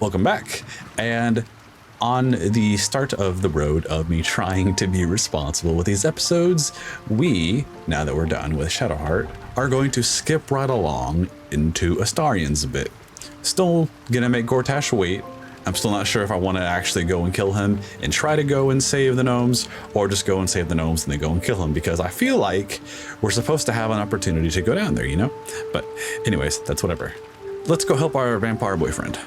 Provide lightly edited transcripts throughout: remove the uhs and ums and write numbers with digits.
Welcome back. And on the start of the road of me trying to be responsible with these episodes, we, now that we're done with Shadowheart, are going to skip right along into Astarian's a bit. Still gonna make Gortash wait. I'm still not sure if I want to actually go and kill him and try to go and save the gnomes, or just go and save the gnomes and then go and kill him, because I feel like we're supposed to have an opportunity to go down there, you know? But anyways, that's whatever. Let's go help our vampire boyfriend.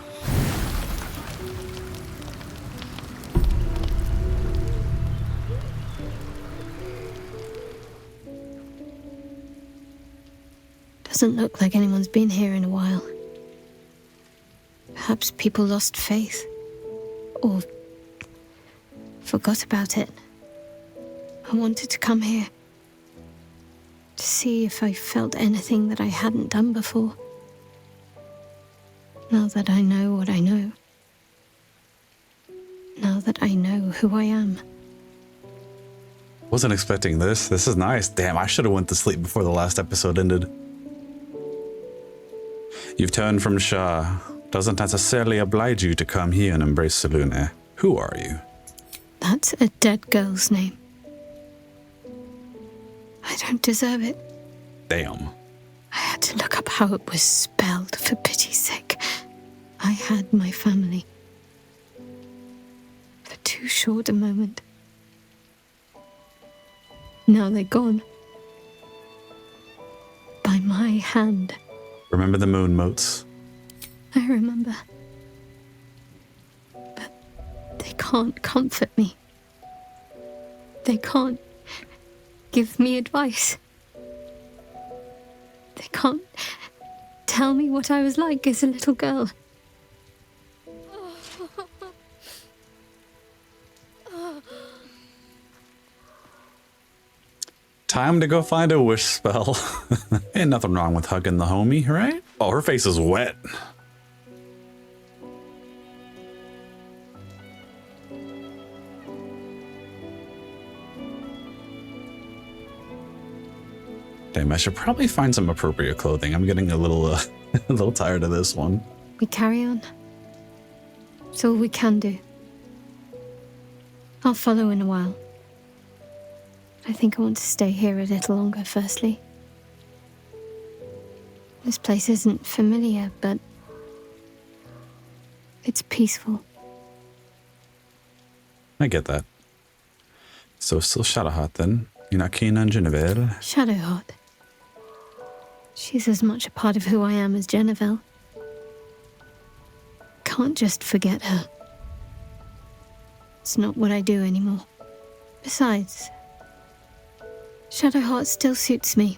Doesn't look like anyone's been here in a while. Perhaps people lost faith. Or forgot about it. I wanted to come here to see if I felt anything that I hadn't done before. Now that I know what I know. Now that I know who I am. Wasn't expecting this. This is nice. Damn, I should have went to sleep before the last episode ended. You've turned from Shah. Doesn't necessarily oblige you to come here and embrace Selûne. Who are you? That's a dead girl's name. I don't deserve it. Damn. I had to look up how it was spelled, for pity's sake. I had my family. For too short a moment. Now they're gone. By my hand. Remember the moon motes? I remember. But they can't comfort me. They can't give me advice. They can't tell me what I was like as a little girl. Time to go find a wish spell. Ain't nothing wrong with hugging the homie, right? Oh, her face is wet. Damn, I should probably find some appropriate clothing. I'm getting a little, a little tired of this one. We carry on. It's all we can do. I'll follow in a while. I think I want to stay here a little longer, firstly. This place isn't familiar, but it's peaceful. I get that. So still Shadowheart then? You're not keen on Genevieve? Shadowheart. She's as much a part of who I am as Genevieve. Can't just forget her. It's not what I do anymore. Besides, Shadowheart still suits me.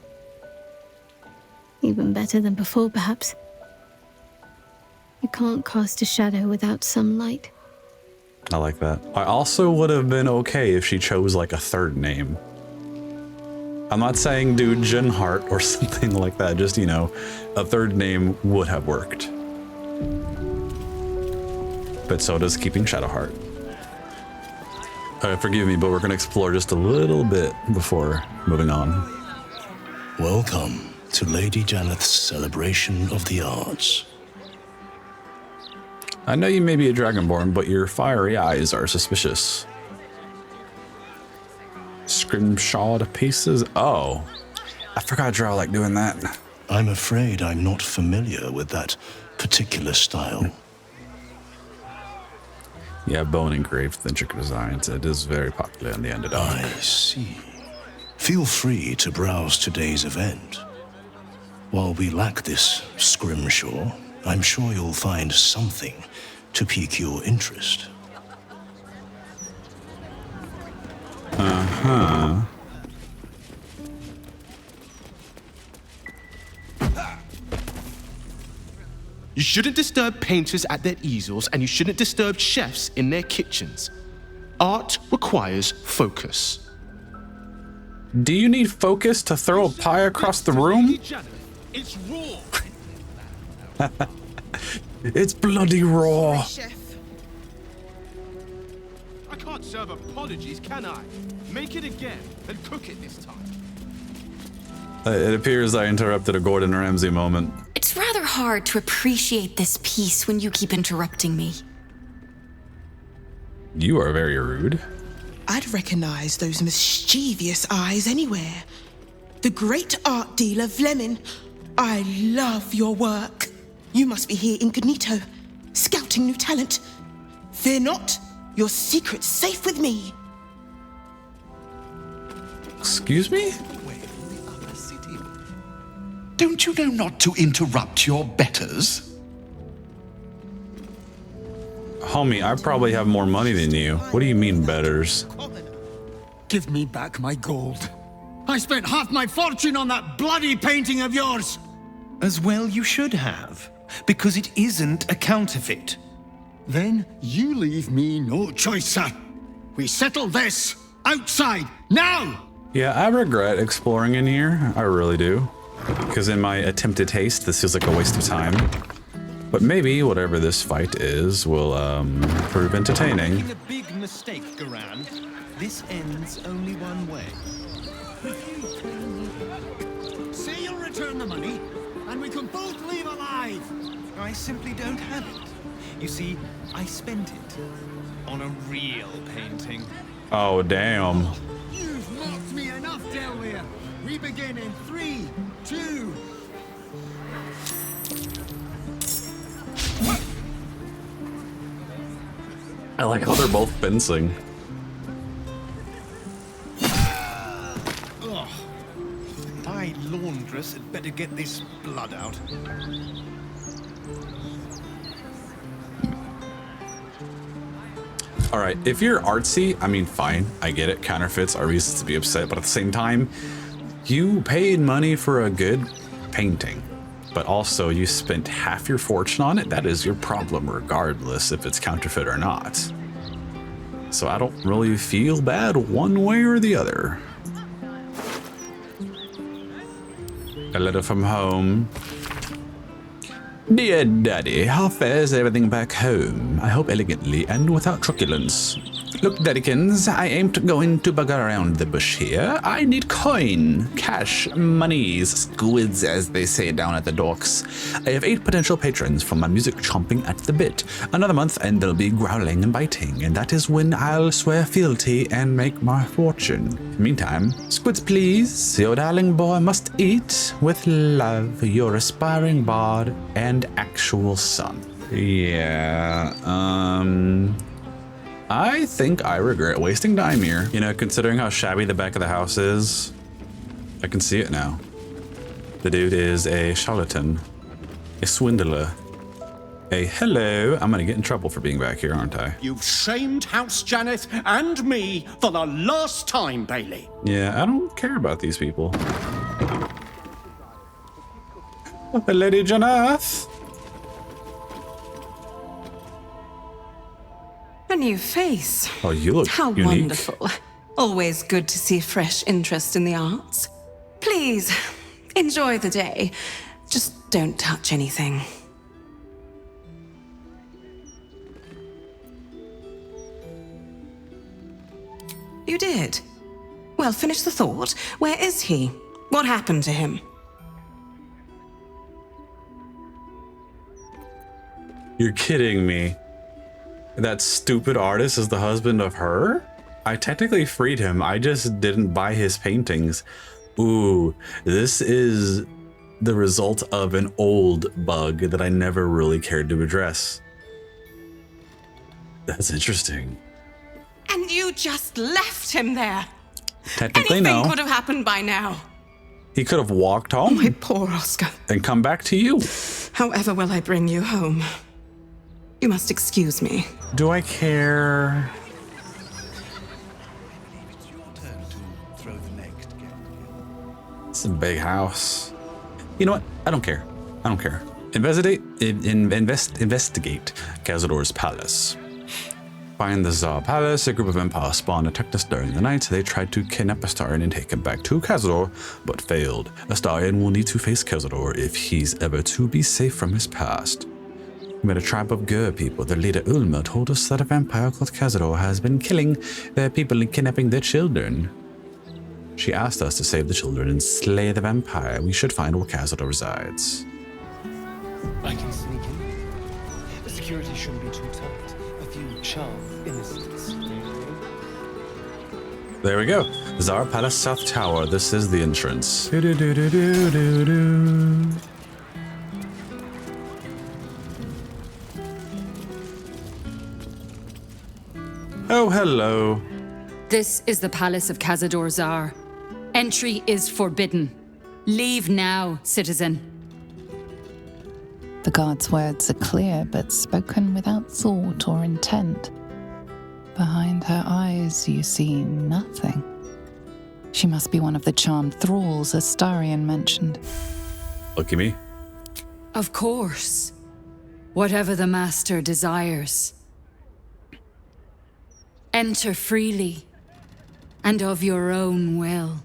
Even better than before, perhaps. You can't cast a shadow without some light. I like that. I also would have been okay if she chose like a third name. I'm not saying do Genheart or something like that, just, you know, a third name would have worked. But so does keeping Shadowheart. Forgive me, but we're going to explore just a little bit before moving on. Welcome to Lady Janeth's celebration of the arts. I know you may be a Dragonborn, but your fiery eyes are suspicious. Scrimshaw to pieces? Oh, I forgot Drow like doing that. I'm afraid I'm not familiar with that particular style. Yeah, bone engraved with intricate designs. It is very popular in the Underdark. I see. Feel free to browse today's event. While we lack this scrimshaw, I'm sure you'll find something to pique your interest. Uh-huh. You shouldn't disturb painters at their easels, and you shouldn't disturb chefs in their kitchens. Art requires focus. Do you need focus to throw a pie across the room? It's raw. It's bloody raw. I can't serve apologies, can I? Make it again and cook it this time. It appears I interrupted a Gordon Ramsay moment. It's rather hard to appreciate this peace when you keep interrupting me. You are very rude. I'd recognize those mischievous eyes anywhere. The great art dealer Vlemin. I love your work. You must be here incognito, scouting new talent. Fear not, your secret's safe with me. Excuse me? Don't you know not to interrupt your betters? Homie, I probably have more money than you. What do you mean, betters? Give me back my gold. I spent half my fortune on that bloody painting of yours. As well you should have, because it isn't a counterfeit. Then you leave me no choice, sir. We settle this outside, now! Yeah, I regret exploring in here. I really do. Because in my attempted haste, this feels like a waste of time. But maybe whatever this fight is will prove entertaining. Making a big mistake, Garan. This ends only one way. Say you'll return the money, and we can both leave alive. I simply don't have it. You see, I spent it on a real painting. Oh, damn. You've mocked me enough, Delaware. We begin in 3, 2... I like how they're both fencing. My laundress had better get this blood out. All right, if you're artsy, I mean, fine. I get it. Counterfeits are reasons to be upset, but at the same time, you paid money for a good painting, but also you spent half your fortune on it. That is your problem, regardless if it's counterfeit or not. So I don't really feel bad one way or the other. A letter from home. Dear Daddy, how fares everything back home? I hope elegantly and without truculence. Look, Daddykins, I ain't going to bug around the bush here. I need coin, cash, monies, squids, as they say down at the docks. I have 8 potential patrons from my music chomping at the bit. Another month and they'll be growling and biting, and that is when I'll swear fealty and make my fortune. Meantime, squids please, your darling boy must eat. With love, your aspiring bard and actual son. Yeah, I think I regret wasting time here. You know, considering how shabby the back of the house is, I can see it now. The dude is a charlatan, a swindler, a hello. I'm gonna get in trouble for being back here, aren't I? You've shamed House Janet and me for the last time, Bailey. Yeah, I don't care about these people. Lady Janet. A new face. Oh, you look How unique. wonderful. Always good to see fresh interest in the arts. Please, enjoy the day. Just don't touch anything. You did? Well, finish the thought. Where is he? What happened to him? You're kidding me. That stupid artist is the husband of her? I technically freed him. I just didn't buy his paintings. Ooh, this is the result of an old bug that I never really cared to address. That's interesting. And you just left him there. Technically, Anything no. could have happened by now. He could have walked home My poor Oscar. and come back to you. However will I bring you home? You must excuse me. Do I care? It's a big house. You know what? I don't care. I don't care. Investigate Cazador's palace. Find the Tsar Palace. A group of Empire spawn attacked us during the night. They tried to kidnap Astarion and take him back to Cazador, but failed. Astarion will need to face Cazador if he's ever to be safe from his past. We met a tribe of Gur people. Their leader Ulma told us that a vampire called Cazador has been killing their people and kidnapping their children. She asked us to save the children and slay the vampire. We should find where Cazador resides. I can sneak in. The security shouldn't be too tight. A few sharp innocents. There we go. Zara Palace South Tower. This is the entrance. Do-do-do-do-do-do-do. Oh, hello. This is the Palace of Cazador Zar. Entry is forbidden. Leave now, citizen. The guard's words are clear, but spoken without thought or intent. Behind her eyes, you see nothing. She must be one of the charmed thralls Astarion mentioned. Look at me. Of course. Whatever the master desires. Enter freely, and of your own will.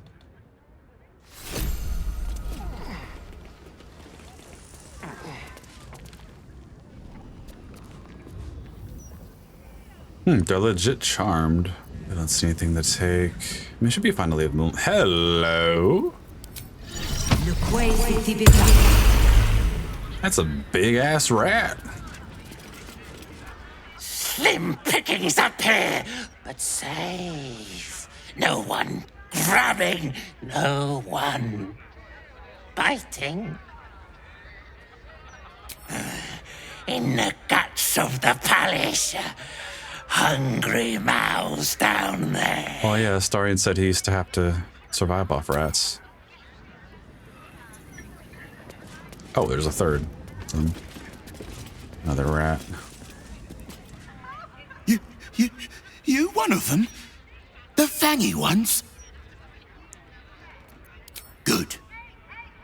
They're legit charmed. I don't see anything to take. I mean, it should be fine to leave them. Hello? That's a big ass rat. Slim pickings up here, but safe. No one grabbing, no one biting. In the guts of the palace. Hungry mouths down there. Oh yeah, Astarion said he used to have to survive off rats. Oh, there's a third. Another rat. You one of them? The fangy ones? Good.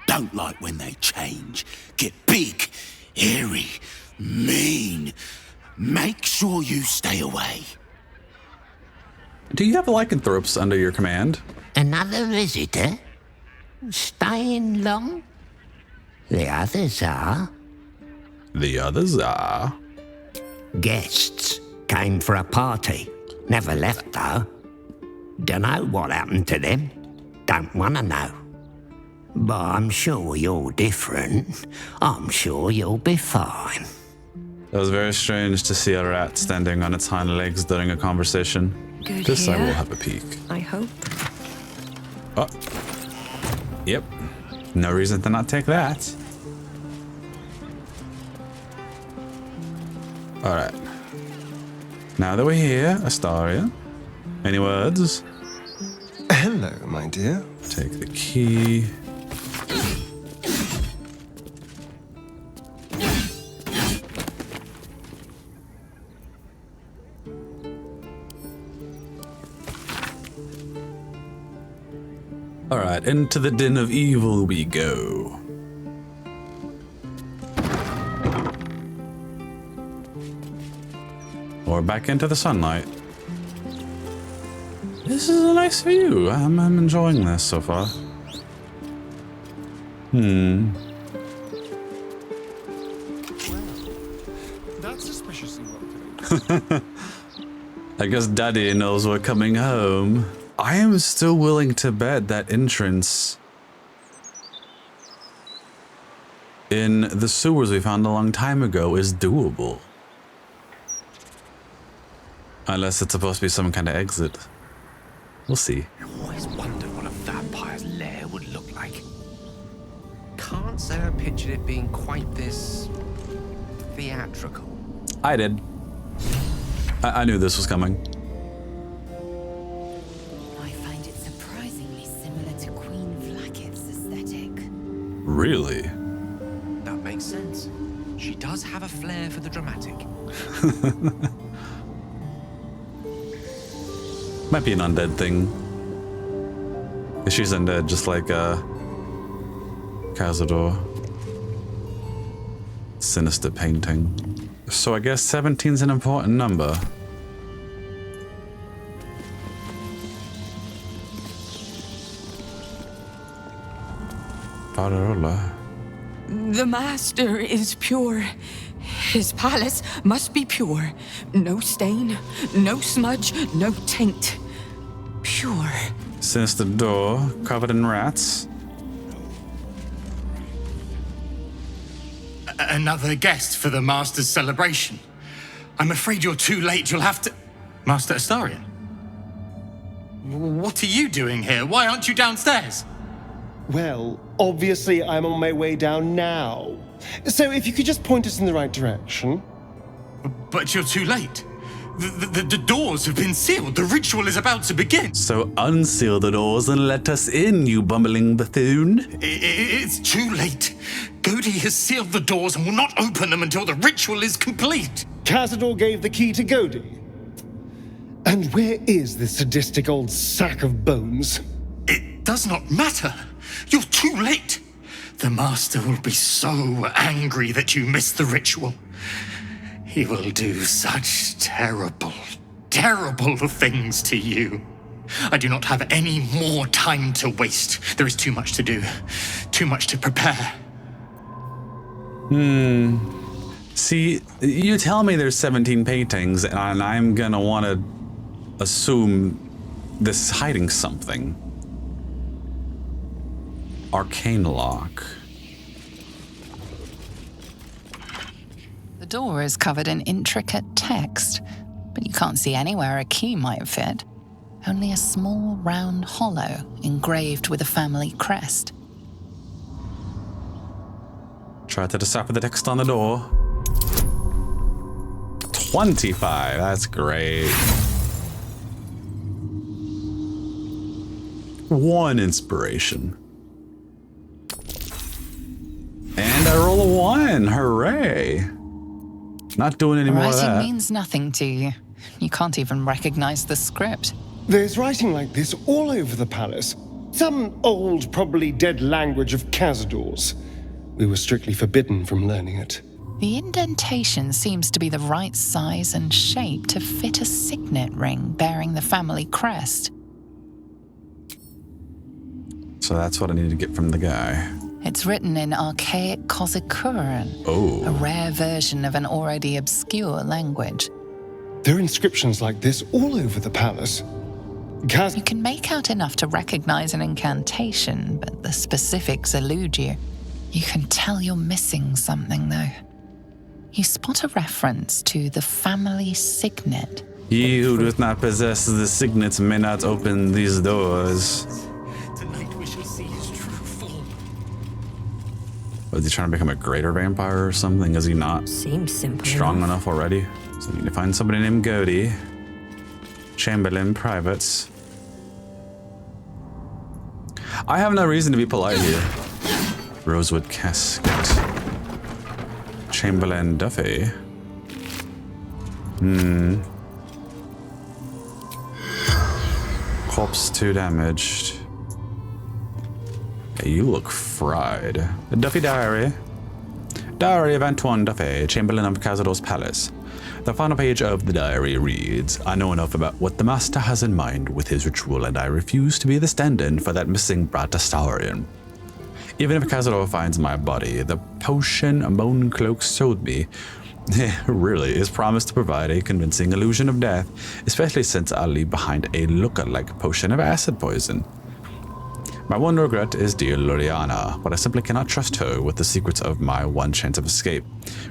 Don't like when they change. Get big, hairy, mean. Make sure you stay away. Do you have lycanthropes under your command? Another visitor? Staying long? The others are. The others are? Guests came for a party. Never left though. Dunno what happened to them. Don't wanna know. But I'm sure you're different. I'm sure you'll be fine. It was very strange to see a rat standing on its hind legs during a conversation. Good This here. I will have a peek. I hope. Oh. Yep. No reason to not take that. Alright. Now that we're here, Astarion, any words? Hello, my dear. Take the key. Alright, into the den of evil we go. Or back into the sunlight. This is a nice view. I'm enjoying this so far. That's suspiciously well. I guess Daddy knows we're coming home. I am still willing to bet that entrance in the sewers we found a long time ago is doable. Unless it's supposed to be some kind of exit. We'll see. I always wondered what a vampire's lair would look like. Can't say I pictured it being quite this theatrical. I did. I knew this was coming. I find it surprisingly similar to Queen Vlaakith's aesthetic. Really? That makes sense. She does have a flair for the dramatic. Might be an undead thing. She's undead, just like Cazador. Sinister painting. So I guess 17's an important number. Parola. The master is pure. His palace must be pure. No stain, no smudge, no taint. Pure. Sinister door, covered in rats. another guest for the Master's celebration. I'm afraid you're too late. You'll have to... Master Astarion? What are you doing here? Why aren't you downstairs? Well, obviously I'm on my way down now. So if you could just point us in the right direction. But you're too late. The doors have been sealed. The ritual is about to begin. So unseal the doors and let us in, you bumbling buffoon. It's too late. Godi has sealed the doors and will not open them until the ritual is complete. Cazador gave the key to Godi. And where is this sadistic old sack of bones? It does not matter. You're too late. The Master will be so angry that you missed the ritual. He will do such terrible, terrible things to you. I do not have any more time to waste. There is too much to do, too much to prepare. See, you tell me there's 17 paintings, and I'm gonna want to assume this is hiding something. Arcane lock. The door is covered in intricate text, but you can't see anywhere a key might fit. Only a small round hollow engraved with a family crest. Try to decipher the text on the door. 25, that's great. 1 inspiration. And I roll a 1, hooray. Not doing any more of Writing that. means nothing to you. You can't even recognize the script. There's writing like this all over the palace. Some old, probably dead language of Cazador's. We were strictly forbidden from learning it. The indentation seems to be the right size and shape to fit a signet ring bearing the family crest. So that's what I need to get from the guy. It's written in archaic Kozikuran, Oh. a rare version of an already obscure language. There are inscriptions like this all over the palace. You can make out enough to recognize an incantation, but the specifics elude you. You can tell you're missing something, though. You spot a reference to the family signet. He who does not possess the signets may not open these doors. Tonight we shall see his true form. Was he trying to become a greater vampire or something? Is he not Seems simple strong enough. enough already? So I need to find somebody named Godi. Chamberlain Privates. I have no reason to be polite here. Rosewood Casket. Chamberlain Duffy. Corpse 2 damaged. Hey, you look fried. Duffy Diary. Diary of Antoine Duffy, Chamberlain of Cazador's Palace. The final page of the diary reads, I know enough about what the Master has in mind with his ritual, and I refuse to be the stand-in for that missing brat Astarion. Even if Cazador finds my body, the potion Bone Cloak sold me really is promised to provide a convincing illusion of death, especially since I'll leave behind a look-alike potion of acid poison. My one regret is dear Luriana, but I simply cannot trust her with the secrets of my one chance of escape.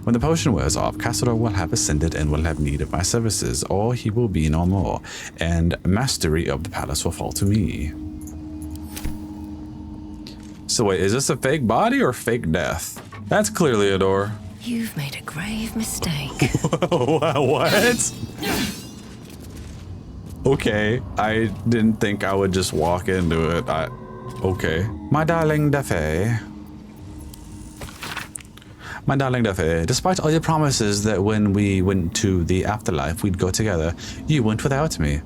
When the potion wears off, Cazador will have ascended and will have need of my services, or he will be no more, and mastery of the palace will fall to me. So wait, is this a fake body or fake death? That's clearly a door. You've made a grave mistake. What? Okay, I didn't think I would just walk into it. Okay. My darling Duffy. My darling Duffy, despite all your promises that when we went to the afterlife we'd go together, you went without me.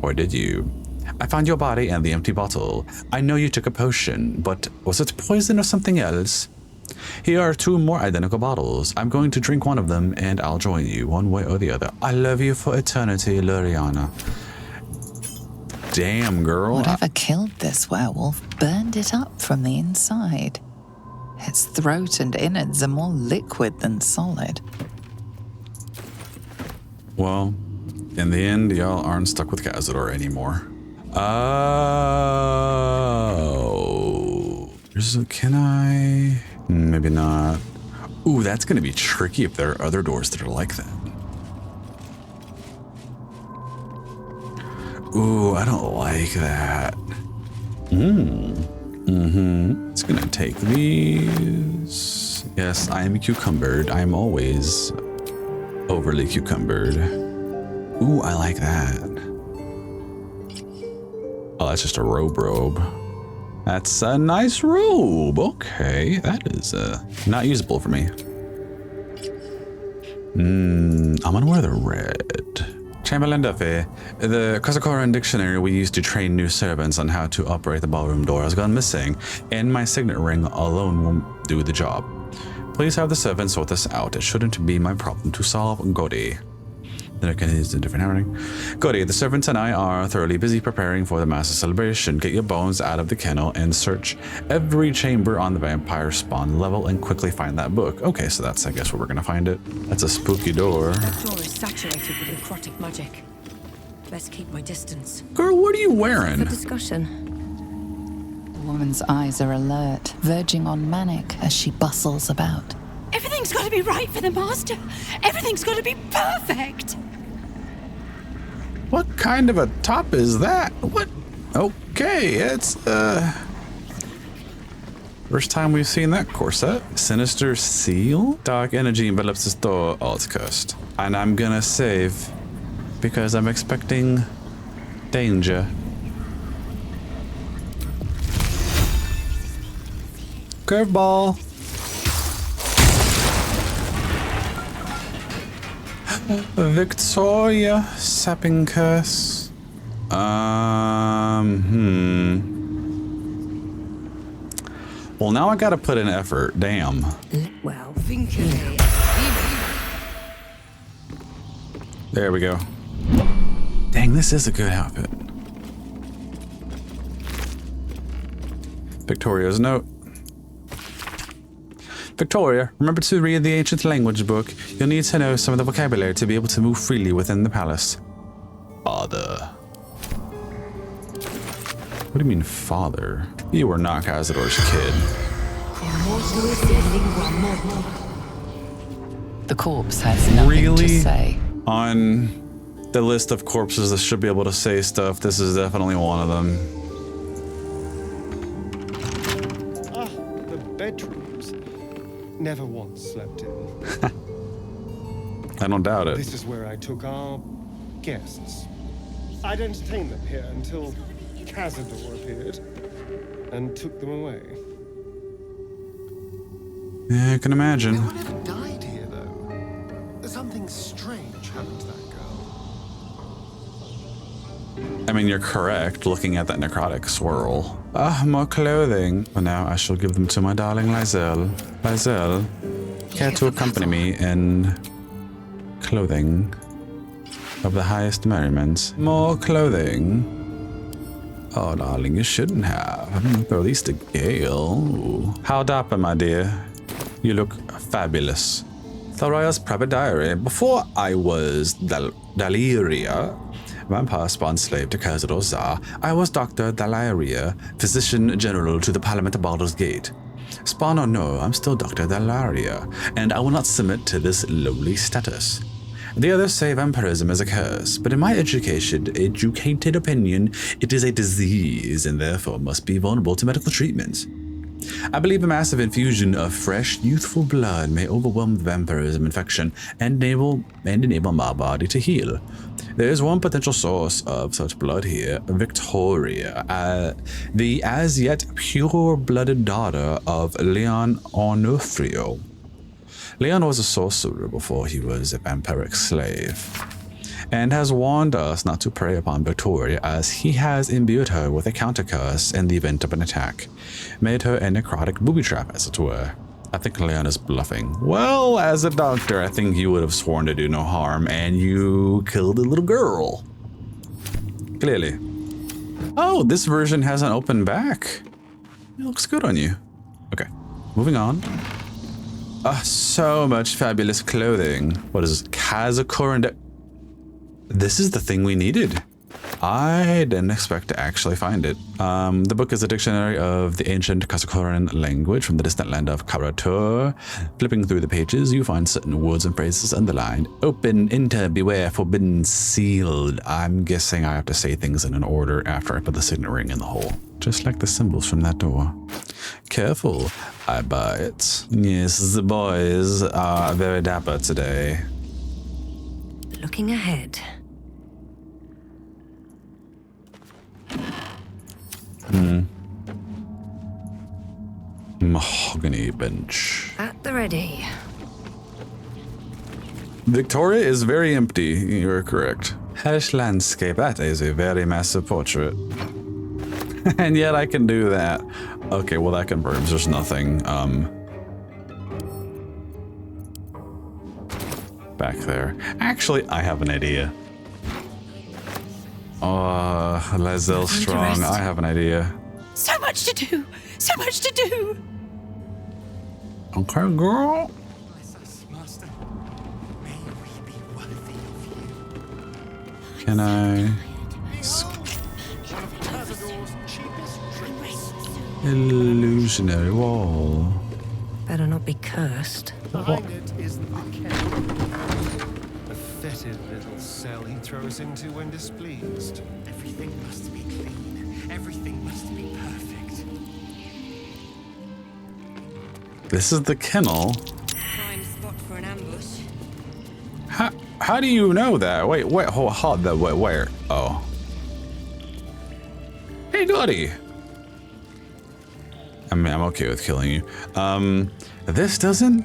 Or did you? I found your body and the empty bottle. I know you took a potion, but was it poison or something else? Here are 2 more identical bottles. I'm going to drink one of them and I'll join you one way or the other. I love you for eternity, Luriana. Damn, girl. Whatever killed this werewolf burned it up from the inside. Its throat and innards are more liquid than solid. Well, in the end, y'all aren't stuck with Cazador anymore. Oh. Can I? Maybe not. Ooh, that's going to be tricky if there are other doors that are like that. Ooh, I don't like that. It's going to take these. Yes, I am cucumbered. I'm always overly cucumbered. Ooh, I like that. Oh, that's just a robe. That's a nice robe. Okay, that is not usable for me. I'm gonna wear the red. Chamberlain Duffy, the Kazakoran dictionary we use to train new servants on how to operate the ballroom door has gone missing, and my signet ring alone won't do the job. Please have the servant sort this out. It shouldn't be my problem to solve. Godi. Then it is a different handwriting. Godi, the servants and I are thoroughly busy preparing for the massive celebration. Get your bones out of the kennel and search every chamber on the vampire spawn level and quickly find that book. Okay, so that's, I guess, where we're gonna find it. That's a spooky door. That door is saturated with necrotic magic. Best keep my distance. Girl, what are you wearing? For discussion. The woman's eyes are alert, verging on manic as she bustles about. Everything's got to be right for the master. Everything's got to be perfect. What kind of a top is that? What? Okay, it's first time we've seen that corset. Sinister seal? Dark energy envelops this door. Oh, it's cursed. And I'm gonna save because I'm expecting danger. Curveball. Victoria, sapping curse. Well, now I gotta put in effort. Damn. Well, there we go. Dang, this is a good outfit. Victoria's note. Victoria, remember to read the ancient language book. You'll need to know some of the vocabulary to be able to move freely within the palace. Father. What do you mean, father? You were not Cazador's kid. The corpse has nothing to say. On the list of corpses that should be able to say stuff, this is definitely one of them. Ah, the bedrooms. Never once slept in. I don't doubt it. This is where I took our guests. I'd entertained them here until Cazador appeared and took them away. Yeah, I can imagine. No one ever died here, though. Something strange happened to that girl. I mean, you're correct, looking at that necrotic swirl. Ah, more clothing. Well, now I shall give them to my darling Lae'zel. Lae'zel, care to accompany me in clothing of the highest merriment? More clothing. Oh, darling, you shouldn't have. I'm gonna throw these to Gale. How dapper, my dear. You look fabulous. The Royal's private diary. Before I was Daliria, vampire spawn slave to Cazador Zar, I was Dr. Dalaria, physician general to the Parliament of Baldur's Gate. Spawn or no, I'm still Dr. Dalaria, and I will not submit to this lowly status. The others say vampirism is a curse, but in my educated opinion, it is a disease and therefore must be vulnerable to medical treatment. I believe a massive infusion of fresh, youthful blood may overwhelm the vampirism infection and enable my body to heal. There is one potential source of such blood here, Victoria, the as yet pure-blooded daughter of Leon Onofrio. Leon was a sorcerer before he was a vampiric slave, and has warned us not to prey upon Victoria as he has imbued her with a counter-curse in the event of an attack, made her a necrotic booby trap, as it were. I think Leon is bluffing. Well, as a doctor, I think you would have sworn to do no harm, and you killed a little girl. Clearly. Oh, this version has an open back. It looks good on you. Okay, moving on. So much fabulous clothing. What is this? Kazakoran. This is the thing we needed. I didn't expect to actually find it. The book is a dictionary of the ancient Kazakhorian language from the distant land of Karatur. Flipping through the pages, you find certain words and phrases underlined. Open, enter, beware, forbidden, sealed. I'm guessing I have to say things in an order after I put the signet ring in the hole. Just like the symbols from that door. Careful, I bite. Yes, the boys are very dapper today. Looking ahead. Mahogany bench. At the ready. Victoria is very empty. You're correct. Hellish landscape. That is a very massive portrait. And yet I can do that. Okay, well that confirms there's nothing back there. Actually, I have an idea. Oh, Lae'zel strong. I have an idea. So much to do. So much to do. Okay, girl. Can I? Illusionary wall. Better not be cursed. Behind it is the a fetid little cell he throws into when displeased. Everything must be clean. Everything must be perfect. This is the kennel. Prime spot for an ambush. How do you know that? Wait, hold that. Wait, where? Oh. Hey, Dottie. I mean, I'm okay with killing you. This doesn't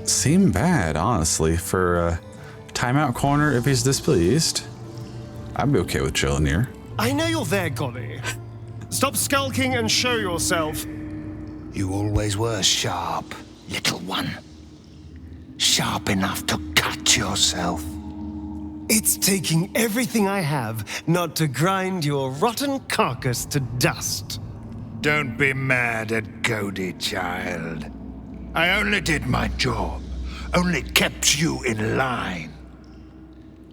seem bad, honestly, for a timeout corner if he's displeased. I'd be okay with chilling here. I know you're there, Golly. Stop skulking and show yourself. You always were sharp, little one. Sharp enough to cut yourself. It's taking everything I have not to grind your rotten carcass to dust. Don't be mad at Cody, child. I only did my job. Only kept you in line.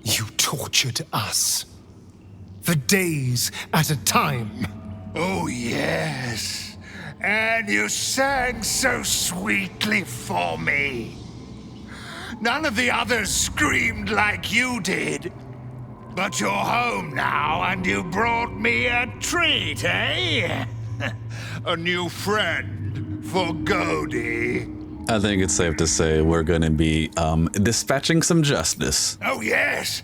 You tortured us. For days at a time. Oh, yes. And you sang so sweetly for me. None of the others screamed like you did. But you're home now, and you brought me a treat, eh? A new friend for Cody. I think it's safe to say we're gonna be dispatching some justice. Oh, yes.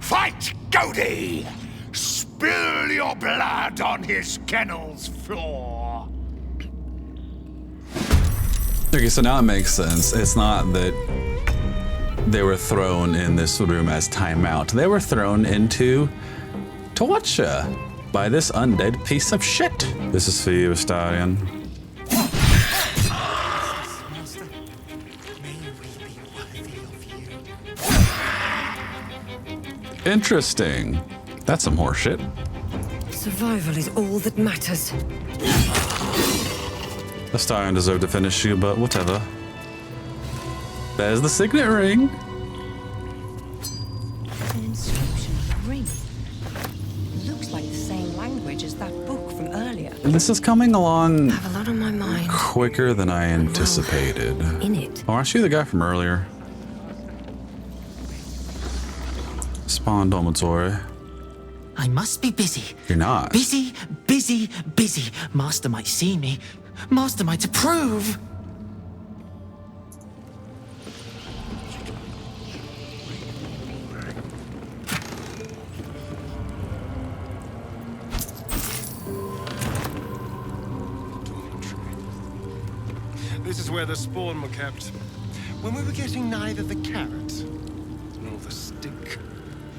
Fight Cody! Spill your blood on his kennel's floor. Okay, so now it makes sense. It's not that they were thrown in this room as timeout. They were thrown into torture by this undead piece of shit. This is for you, Stallion. Interesting. That's some horse shit. Survival is all that matters. The Stallion deserved to finish you, but whatever. There's the signet ring. An inscription on the ring. Looks like the same language as that book from earlier. This is coming along I have a lot on my mind. quicker than I anticipated. In it. Oh, aren't you the guy from earlier? Spawn dormitory. I must be busy. You're not. Busy, busy, busy. Master might see me. Master might approve. This is where the spawn were kept. When we were getting neither the carrot nor the stick.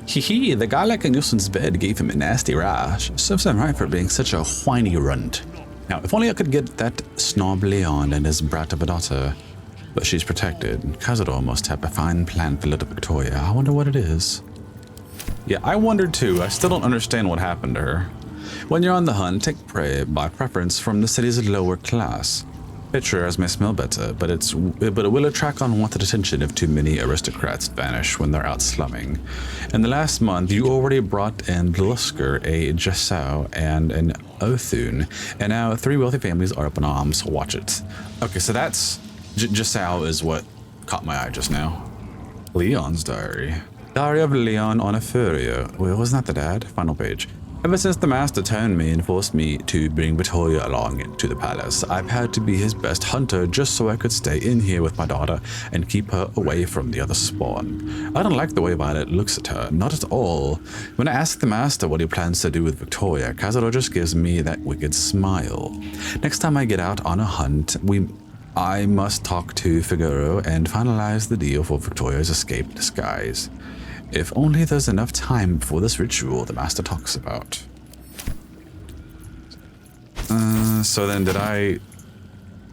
Hee, the garlic in Nilsson's bed gave him a nasty rash. Serves him right for being such a whiny runt. Now, if only I could get that snob Leon and his brat of a daughter. But she's protected. Cazador must have a fine plan for little Victoria. I wonder what it is. Yeah, I wondered too. I still don't understand what happened to her. When you're on the hunt, take prey by preference from the city's lower class. Pictures may smell better, but it will attract unwanted attention if too many aristocrats vanish when they're out slumming. In the last month, you already brought in Lusker, a Jasau, and an Othun, and now 3 wealthy families are up in arms. Watch it. Okay, so that's Jasau is what caught my eye just now. Leon's diary. Diary of Leon on a Furia. Well, wasn't that the dad? Final page. Ever since the master toned me and forced me to bring Victoria along to the palace, I've had to be his best hunter just so I could stay in here with my daughter and keep her away from the other spawn. I don't like the way Violet looks at her, not at all. When I ask the master what he plans to do with Victoria, Cazador just gives me that wicked smile. Next time I get out on a hunt, I must talk to Figaro and finalize the deal for Victoria's escape disguise. If only there's enough time before this ritual the master talks about. So then did I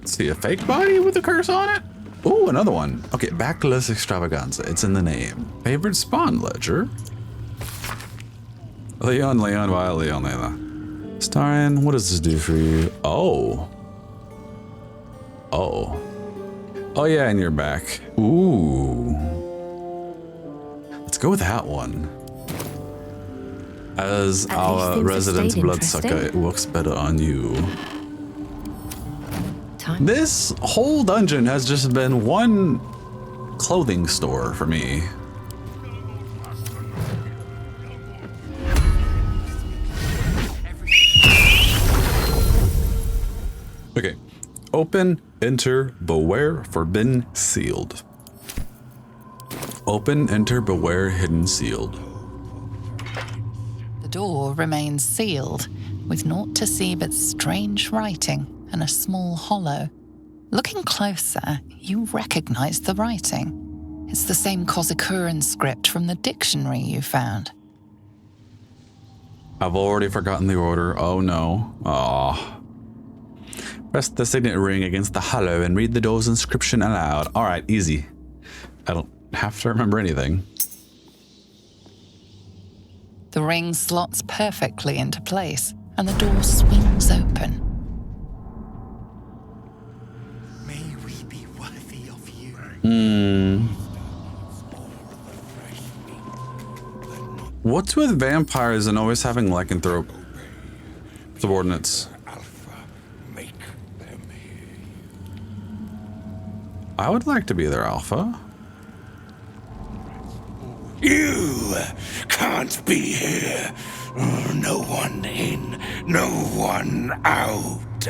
see a fake body with a curse on it? Oh, another one. Okay, Backless Extravaganza. It's in the name. Favorite spawn ledger? Leon, Violet, Leon, Layla. Starin, what does this do for you? Oh. Oh yeah, and you're back. Ooh. Let's go with that one. As our resident bloodsucker, it works better on you. This whole dungeon has just been one clothing store for me. Okay. Open, enter, beware, forbidden, sealed. Open, enter, beware, hidden, sealed. The door remains sealed, with naught to see but strange writing and a small hollow. Looking closer, you recognize the writing. It's the same Kozakuran script from the dictionary you found. I've already forgotten the order. Oh no. Aw. Press the signet ring against the hollow and read the door's inscription aloud. Alright, easy. I don't have to remember anything. The ring slots perfectly into place, and the door swings open. May we be worthy of you. What's with vampires and always having lycanthrope subordinates? I would like to be their alpha. You can't be here. No one in, no one out.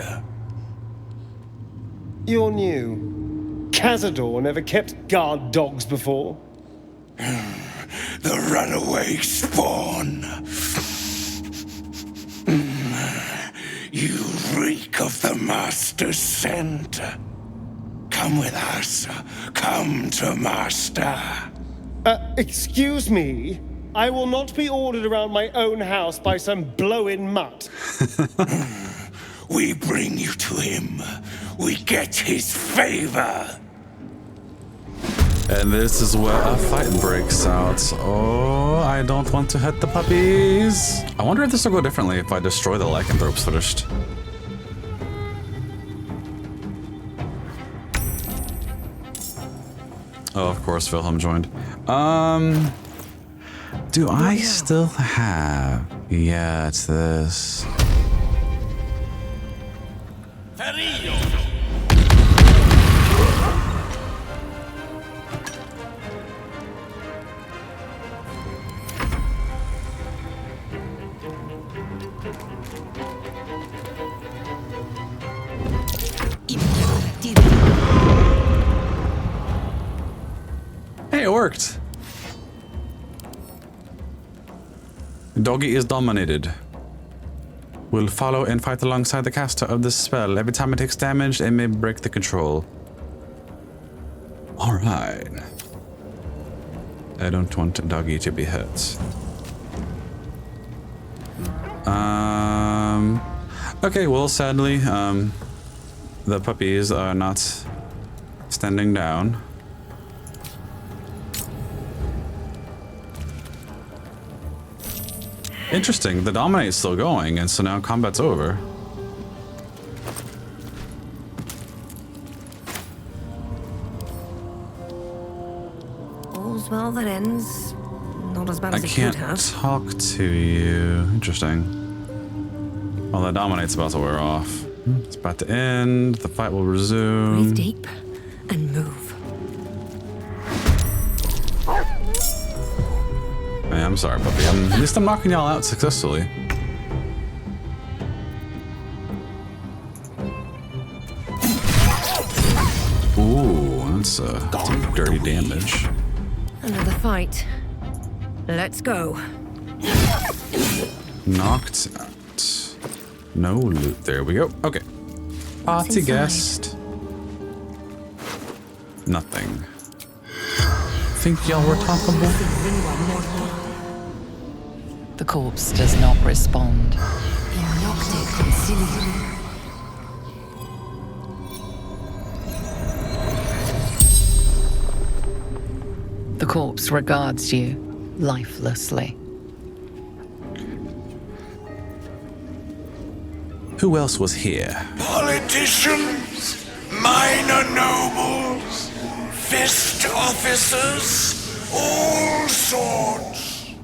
You're new. Cazador never kept guard dogs before. The runaway spawn. You reek of the master's scent. Come with us. Come to master. Excuse me? I will not be ordered around my own house by some blow-in mutt. We bring you to him. We get his favor. And this is where a fight breaks out. Oh, I don't want to hit the puppies. I wonder if this will go differently if I destroy the lycanthropes first. Oh, of course, Wilhelm joined. Do I still have... Yeah, it's this. Hey, it worked. Doggy is dominated. Will follow and fight alongside the caster of this spell. Every time it takes damage, it may break the control. Alright. I don't want Doggy to be hurt. Okay, well, sadly, the puppies are not standing down. Interesting, the dominate's still going, and so now combat's over. that ends not as bad I as it can't could have. talk to you. Interesting. Well, that dominate's about to wear off. It's about to end. The fight will resume. Breathe deep and move. Hey, I'm sorry, puppy. At least I'm knocking y'all out successfully. Ooh, that's some dirty damage. Another fight. Let's go. Knocked out. No loot. There we go. Okay. Party guest. Nothing. Think y'all were talkable? The corpse does not respond. The corpse regards you lifelessly. Who else was here? Politicians, minor nobles, fist officers, all sorts.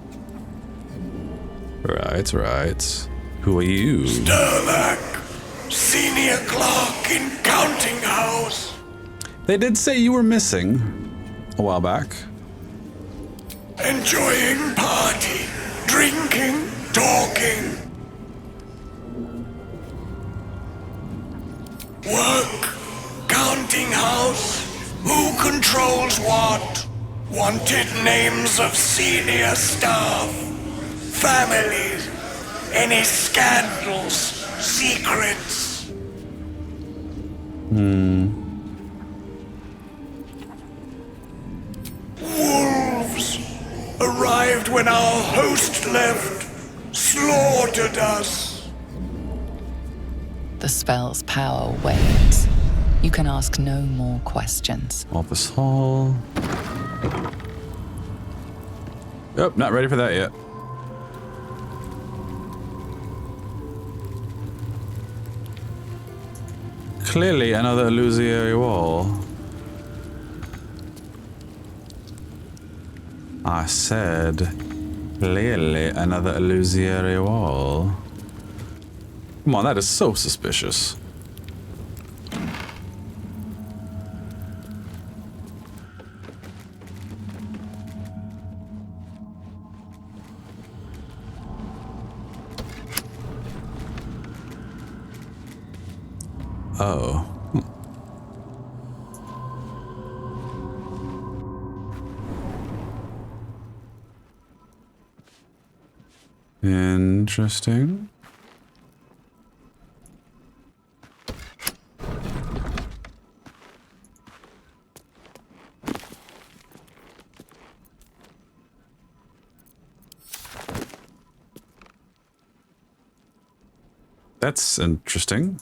Right. Who are you? Sturlack, senior clerk in counting house. They did say you were missing a while back. Enjoying party, drinking, talking. Work, counting house, who controls what? Wanted names of senior staff, families, any scandals, secrets. Wolves arrived when our host left, slaughtered us. The spell's power wanes. You can ask no more questions. Office hall. Oh, not ready for that yet. Clearly another illusory wall. I said, clearly another illusory wall. Come on, that is so suspicious. Oh. Interesting. That's interesting.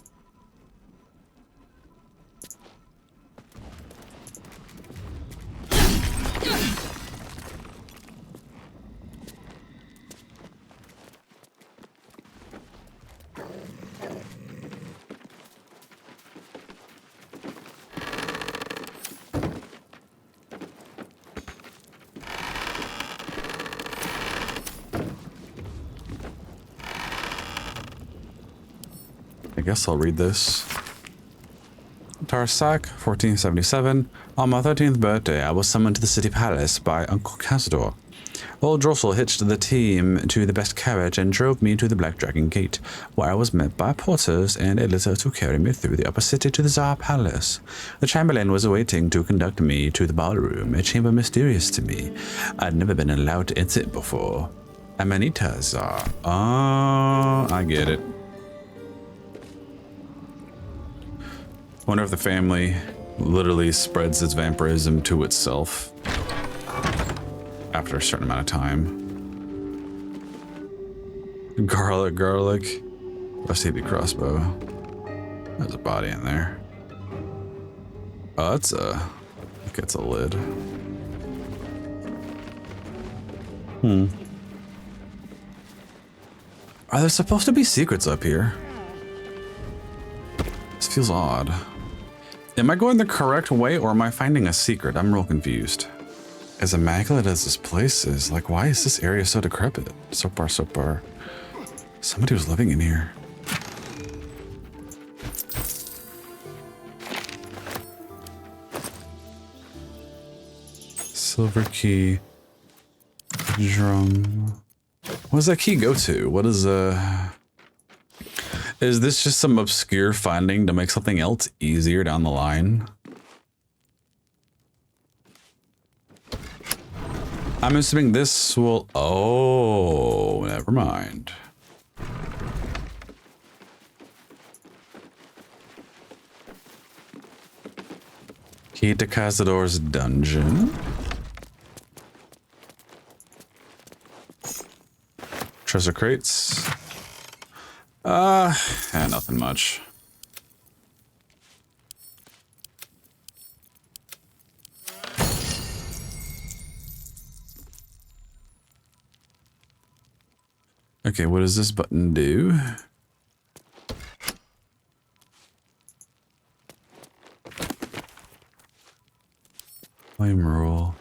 I guess I'll read this. Tarsak, 1477. On my 13th birthday, I was summoned to the city palace by Uncle Cazador. Old Drossel hitched the team to the best carriage and drove me to the Black Dragon Gate, where I was met by porters and a litter to carry me through the upper city to the Tsar Palace. The Chamberlain was waiting to conduct me to the ballroom, a chamber mysterious to me. I'd never been allowed to enter it before. Amanita Tsar. Oh, I get it. Wonder if the family literally spreads its vampirism to itself after a certain amount of time. Garlic. STB crossbow. There's a body in there. Oh, it's a lid. Are there supposed to be secrets up here? This feels odd. Am I going the correct way or am I finding a secret? I'm real confused. As immaculate as this place is, like, why is this area so decrepit? So far. Somebody was living in here. Silver key. Drum. What does that key go to? What is this just some obscure finding to make something else easier down the line? I'm assuming this will... Oh, never mind. Key to Cazador's dungeon. Treasure crates. Nothing much. Okay, what does this button do? Flame rule.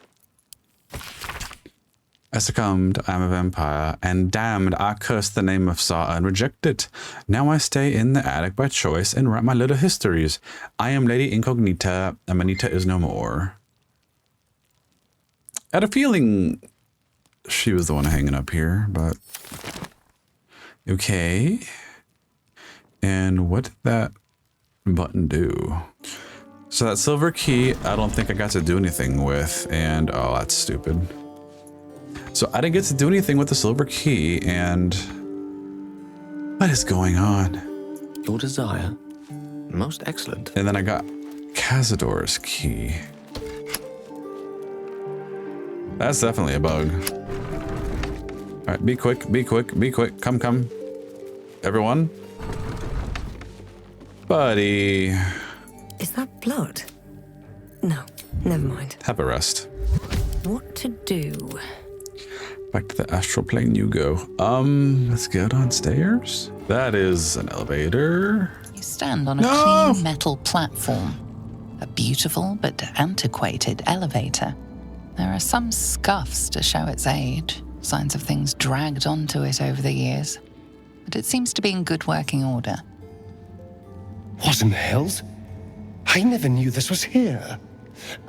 I succumbed, I am a vampire, and damned, I curse the name of Sa and reject it. Now I stay in the attic by choice and write my little histories. I am Lady Incognita, and Manita is no more. I had a feeling she was the one hanging up here, but... Okay. And what did that button do? So that silver key, I don't think I got to do anything with, and oh, that's stupid. So I didn't get to do anything with the silver key, and what is going on? Your desire. Most excellent. And then I got Cazador's key. That's definitely a bug. All right, be quick, be quick, be quick. Come. Everyone. Buddy. Is that blood? No, never mind. Have a rest. What to do? Back to the astral plane you go. Let's go downstairs. That is an elevator. You stand on a clean metal platform. A beautiful but antiquated elevator. There are some scuffs to show its age, signs of things dragged onto it over the years. But it seems to be in good working order. What in the hells? I never knew this was here.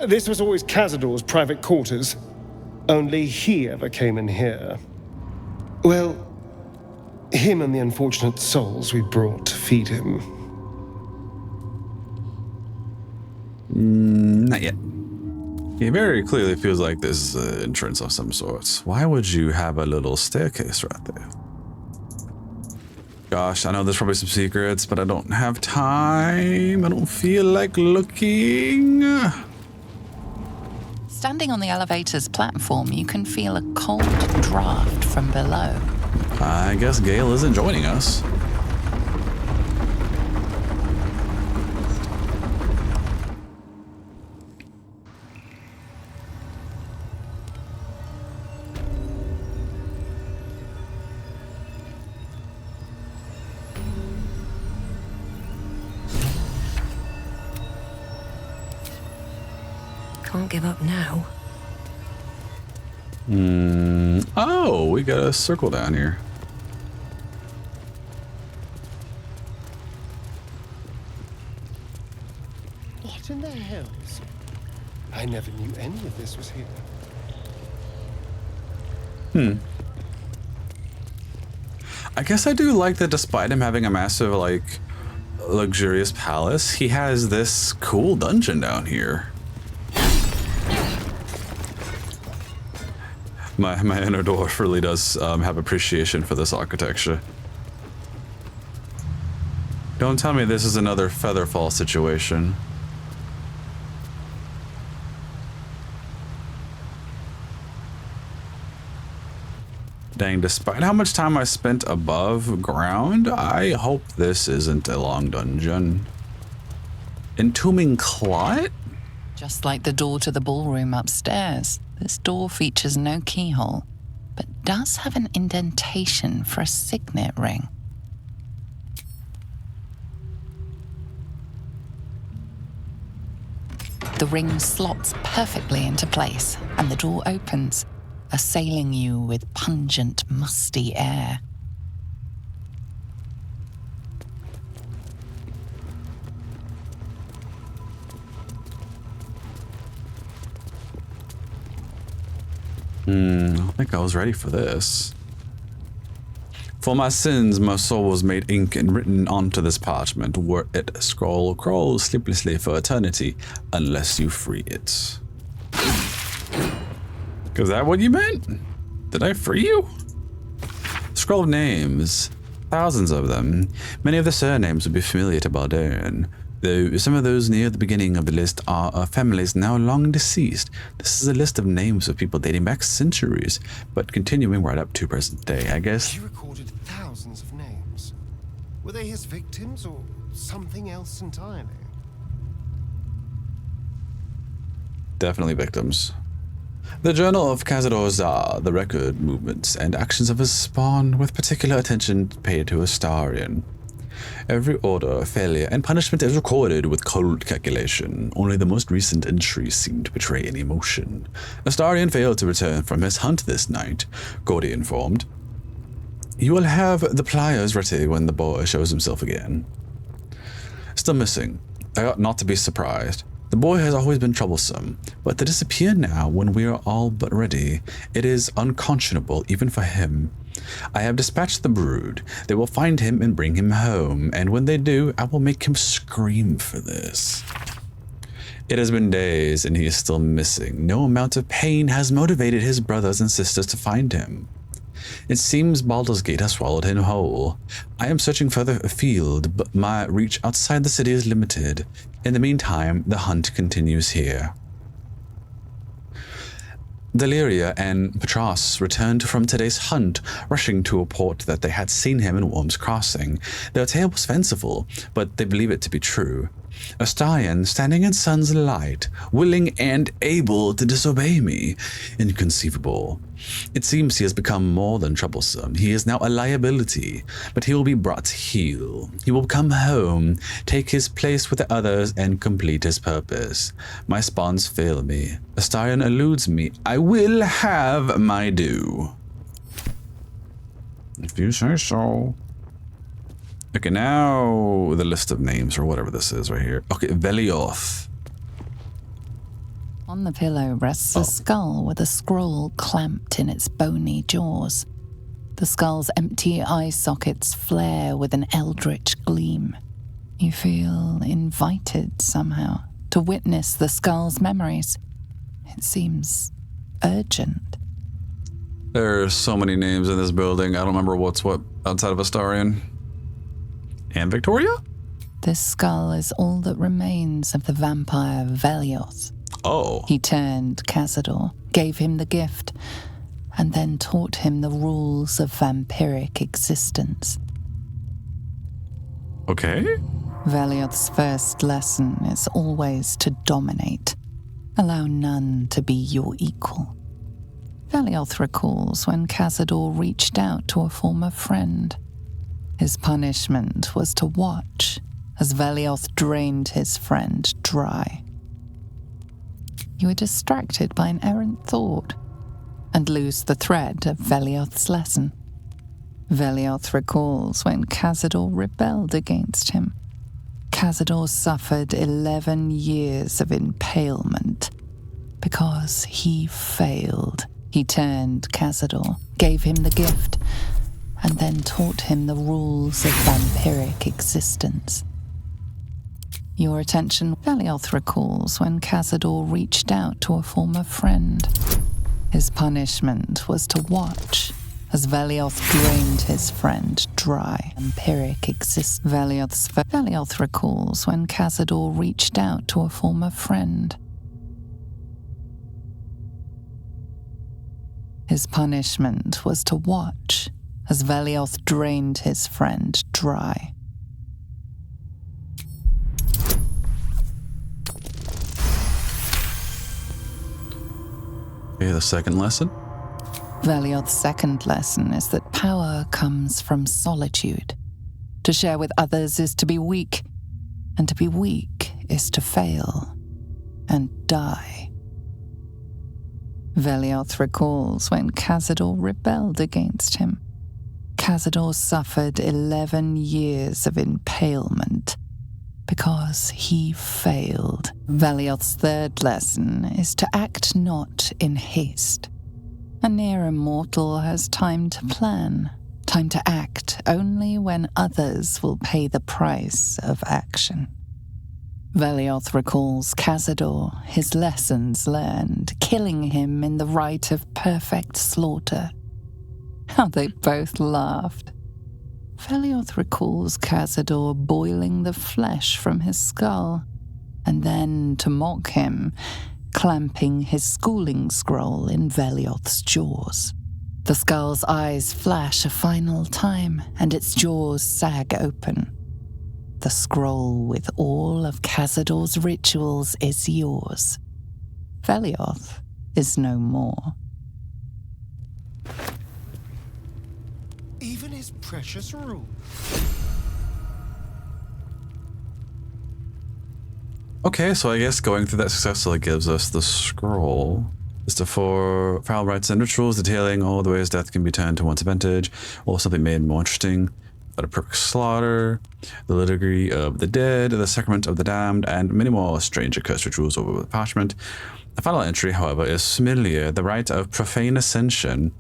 This was always Cazador's private quarters. Only he ever came in here. Well, him and the unfortunate souls we brought to feed him. Not yet. He very clearly feels like this is an entrance of some sorts. Why would you have a little staircase right there? Gosh, I know there's probably some secrets, but I don't have time. I don't feel like looking. Standing on the elevator's platform, you can feel a cold draft from below. I guess Gale isn't joining us. Can't give up now. Oh, we got a circle down here. What in the hells? I never knew any of this was here. I guess I do like that despite him having a massive, like, luxurious palace, he has this cool dungeon down here. My inner dwarf really does have appreciation for this architecture. Don't tell me this is another Featherfall situation. Dang, despite how much time I spent above ground, I hope this isn't a long dungeon. Entombing Clot? Just like the door to the ballroom upstairs, this door features no keyhole, but does have an indentation for a signet ring. The ring slots perfectly into place, and the door opens, assailing you with pungent, musty air. I don't think I was ready for this. For my sins, my soul was made ink and written onto this parchment. Were it crawl sleeplessly for eternity, unless you free it. Is that what you meant? Did I free you? Scroll of names. Thousands of them. Many of the surnames would be familiar to Baldarian, though some of those near the beginning of the list are of families now long deceased. This is a list of names of people dating back centuries, but continuing right up to present day, I guess. He recorded thousands of names. Were they his victims or something else entirely? Definitely victims. The Journal of Cazador Zar, the record, movements, and actions of his spawn, with particular attention paid to Astarion. Every order, failure, and punishment is recorded with cold calculation. Only the most recent entries seem to betray any emotion. Astarion failed to return from his hunt this night, Gordy informed. You will have the pliers ready when the boy shows himself again. Still missing. I ought not to be surprised. The boy has always been troublesome, but to disappear now when we are all but ready, it is unconscionable even for him. I have dispatched the brood. They will find him and bring him home, and when they do, I will make him scream for this. It has been days and he is still missing. No amount of pain has motivated his brothers and sisters to find him. It seems Baldur's Gate has swallowed him whole. I am searching further afield, but my reach outside the city is limited. In the meantime, the hunt continues here. Deliria and Petros returned from today's hunt, rushing to report that they had seen him in Worm's Crossing. Their tale was fanciful, but they believe it to be true. Astarion standing in sun's light, willing and able to disobey me. Inconceivable. It seems he has become more than troublesome. He is now a liability, but he will be brought to heel. He will come home, take his place with the others, and complete his purpose. My spawns fail me. Astarion eludes me. I will have my due. If you say so. Okay, now the list of names, or whatever this is right here. Okay, Velioth. On the pillow rests a skull with a scroll clamped in its bony jaws. The skull's empty eye sockets flare with an eldritch gleam. You feel invited somehow to witness the skull's memories. It seems urgent. There are so many names in this building. I don't remember what's what outside of Astarion. And Victoria? This skull is all that remains of the vampire Velioth. Oh. He turned Cazador, gave him the gift, and then taught him the rules of vampiric existence. Okay. Velioth's first lesson is always to dominate. Allow none to be your equal. Velioth recalls when Cazador reached out to a former friend. His punishment was to watch as Velioth drained his friend dry. You were distracted by an errant thought and lose the thread of Velioth's lesson. Velioth recalls when Cazador rebelled against him. Cazador suffered 11 years of impalement because he failed. He turned Cazador, gave him the gift, and then taught him the rules of vampiric existence. Your attention, Velioth recalls when Cazador reached out to a former friend. His punishment was to watch as Velioth drained his friend dry. Vampiric exists. Velioth recalls when Cazador reached out to a former friend. His punishment was to watch as Velioth drained his friend dry. Okay, the second lesson? Velioth's second lesson is that power comes from solitude. To share with others is to be weak, and to be weak is to fail. and die. Velioth recalls when Cazador rebelled against him. Cazador suffered 11 years of impalement because he failed. Velioth's third lesson is to act not in haste. A near immortal has time to plan, time to act only when others will pay the price of action. Velioth recalls Cazador, his lessons learned, killing him in the rite of perfect slaughter. How they both laughed. Velioth recalls Cazador boiling the flesh from his skull, and then, to mock him, clamping his schooling scroll in Velioth's jaws. The skull's eyes flash a final time, and its jaws sag open. The scroll with all of Cazador's rituals is yours. Velioth is no more. Even his precious rule. Okay, so I guess going through that successfully gives us the scroll. List of 4 foul rites and rituals detailing all the ways death can be turned to one's advantage, or something made more interesting. A perfect slaughter, the liturgy of the dead, the sacrament of the damned, and many more strange accursed rituals over with parchment. The final entry, however, is familiar, the rite of profane ascension.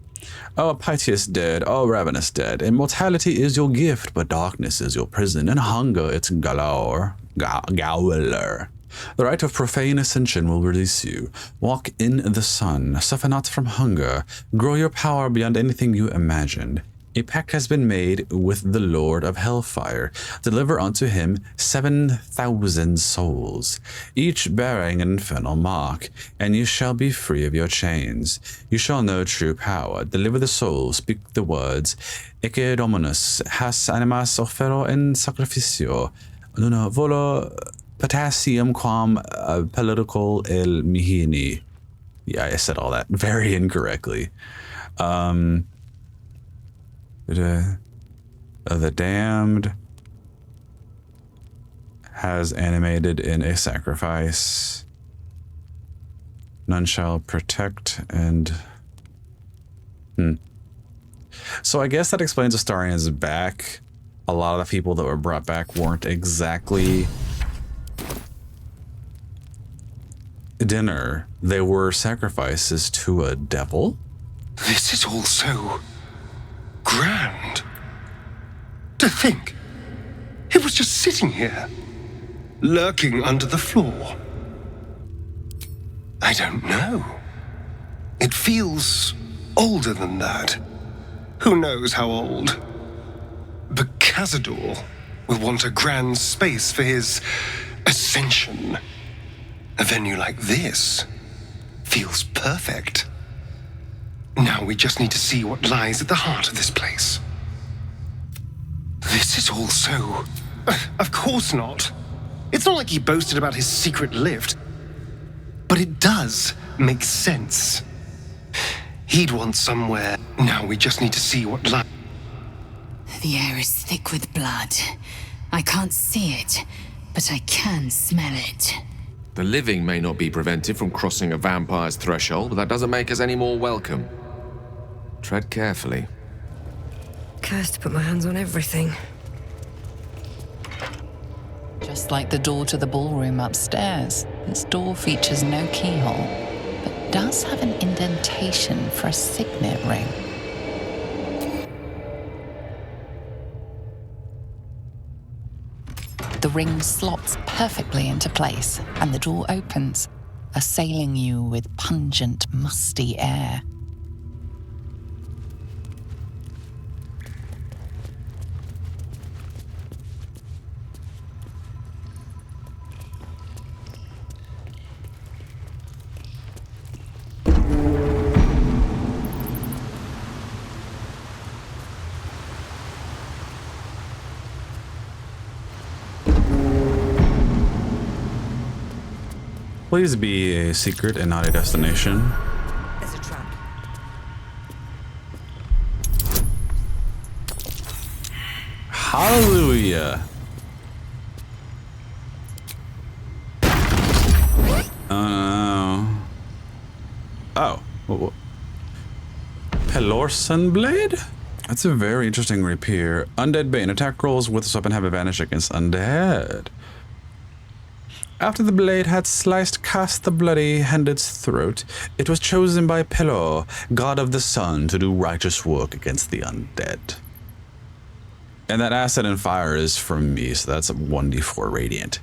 O piteous dead, O ravenous dead, immortality is your gift, but darkness is your prison, and hunger its gaoler. The rite of profane ascension will release you. Walk in the sun, suffer not from hunger, grow your power beyond anything you imagined. A pact has been made with the Lord of Hellfire. Deliver unto him 7,000 souls, each bearing an infernal mark, and you shall be free of your chains. You shall know true power. Deliver the soul, speak the words. Ecce Dominus, has animas offero in sacrificio. Luna volo potassium quam political el mihini. Yeah, I said all that very incorrectly. The damned has animated in a sacrifice. None shall protect and... So I guess that explains Astarian's back. A lot of the people that were brought back weren't exactly dinner. They were sacrifices to a devil. This is all so grand. To think, it was just sitting here, lurking under the floor. I don't know. It feels older than that. Who knows how old? But Cazador will want a grand space for his ascension. A venue like this feels perfect. Now we just need to see what lies at the heart of this place. This is all so... Of course not. It's not like he boasted about his secret lift. But it does make sense. He'd want somewhere. Now we just need to see what lies... The air is thick with blood. I can't see it, but I can smell it. The living may not be prevented from crossing a vampire's threshold, but that doesn't make us any more welcome. Tread carefully. Cursed to put my hands on everything. Just like the door to the ballroom upstairs, this door features no keyhole, but does have an indentation for a signet ring. The ring slots perfectly into place, and the door opens, assailing you with pungent, musty air. Please be a secret and not a destination. There's a trap. Hallelujah. Pelorson Blade? That's a very interesting rapier. Undead Bane. Attack rolls with this weapon have advantage against undead. After the blade had sliced cast the bloody Hendid's throat, it was chosen by Pelor, god of the sun, to do righteous work against the undead. And that acid and fire is from me, so that's a 1d4 radiant.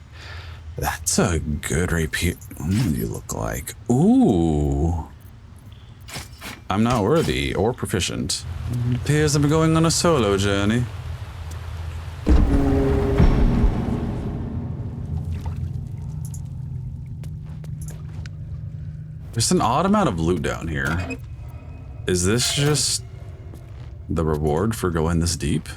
That's a good rapier. What do you look like? Ooh. I'm not worthy or proficient. It appears I'm going on a solo journey. There's an odd amount of loot down here. Is this just the reward for going this deep?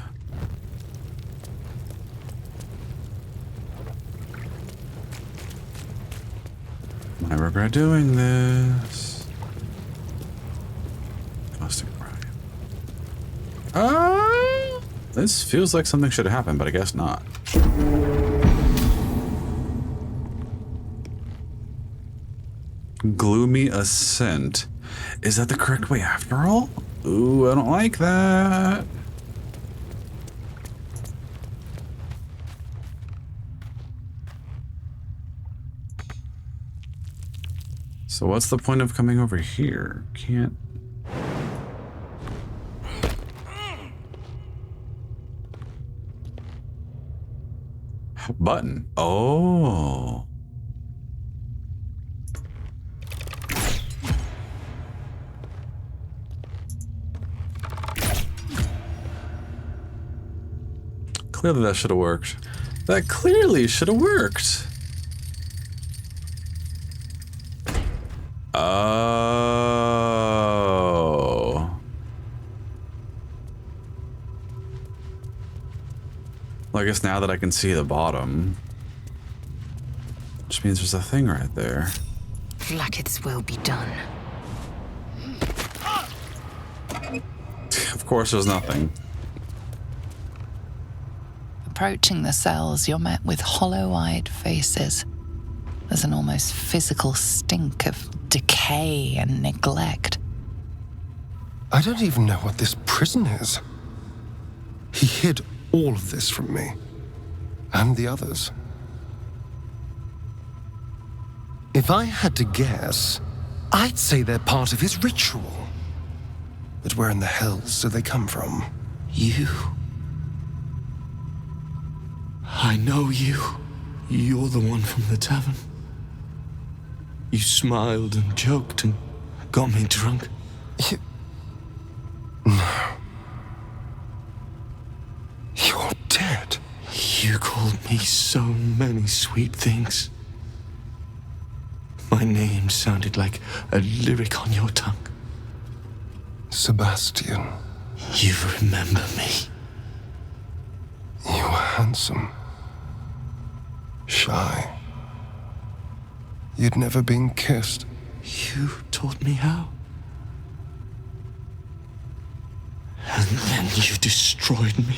I regret doing this. Constant crime. This feels like something should have happened, but I guess not. Gloomy Ascent. Is that the correct way after all? Ooh, I don't like that. So what's the point of coming over here? Can't... Button. Oh. Clearly that should have worked. That clearly should have worked. Oh. Well, I guess now that I can see the bottom, which means there's a thing right there. Blackets will be done. Of course there's nothing. Approaching the cells, you're met with hollow-eyed faces. There's an almost physical stink of decay and neglect. I don't even know what this prison is. He hid all of this from me. And the others. If I had to guess, I'd say they're part of his ritual. But where in the hell do they come from? You. I know you. You're the one from the tavern. You smiled and joked and got me drunk. No. You're dead. You called me so many sweet things. My name sounded like a lyric on your tongue. Sebastian. You remember me. You were handsome. Shy. You'd never been kissed. You taught me how. And then you destroyed me.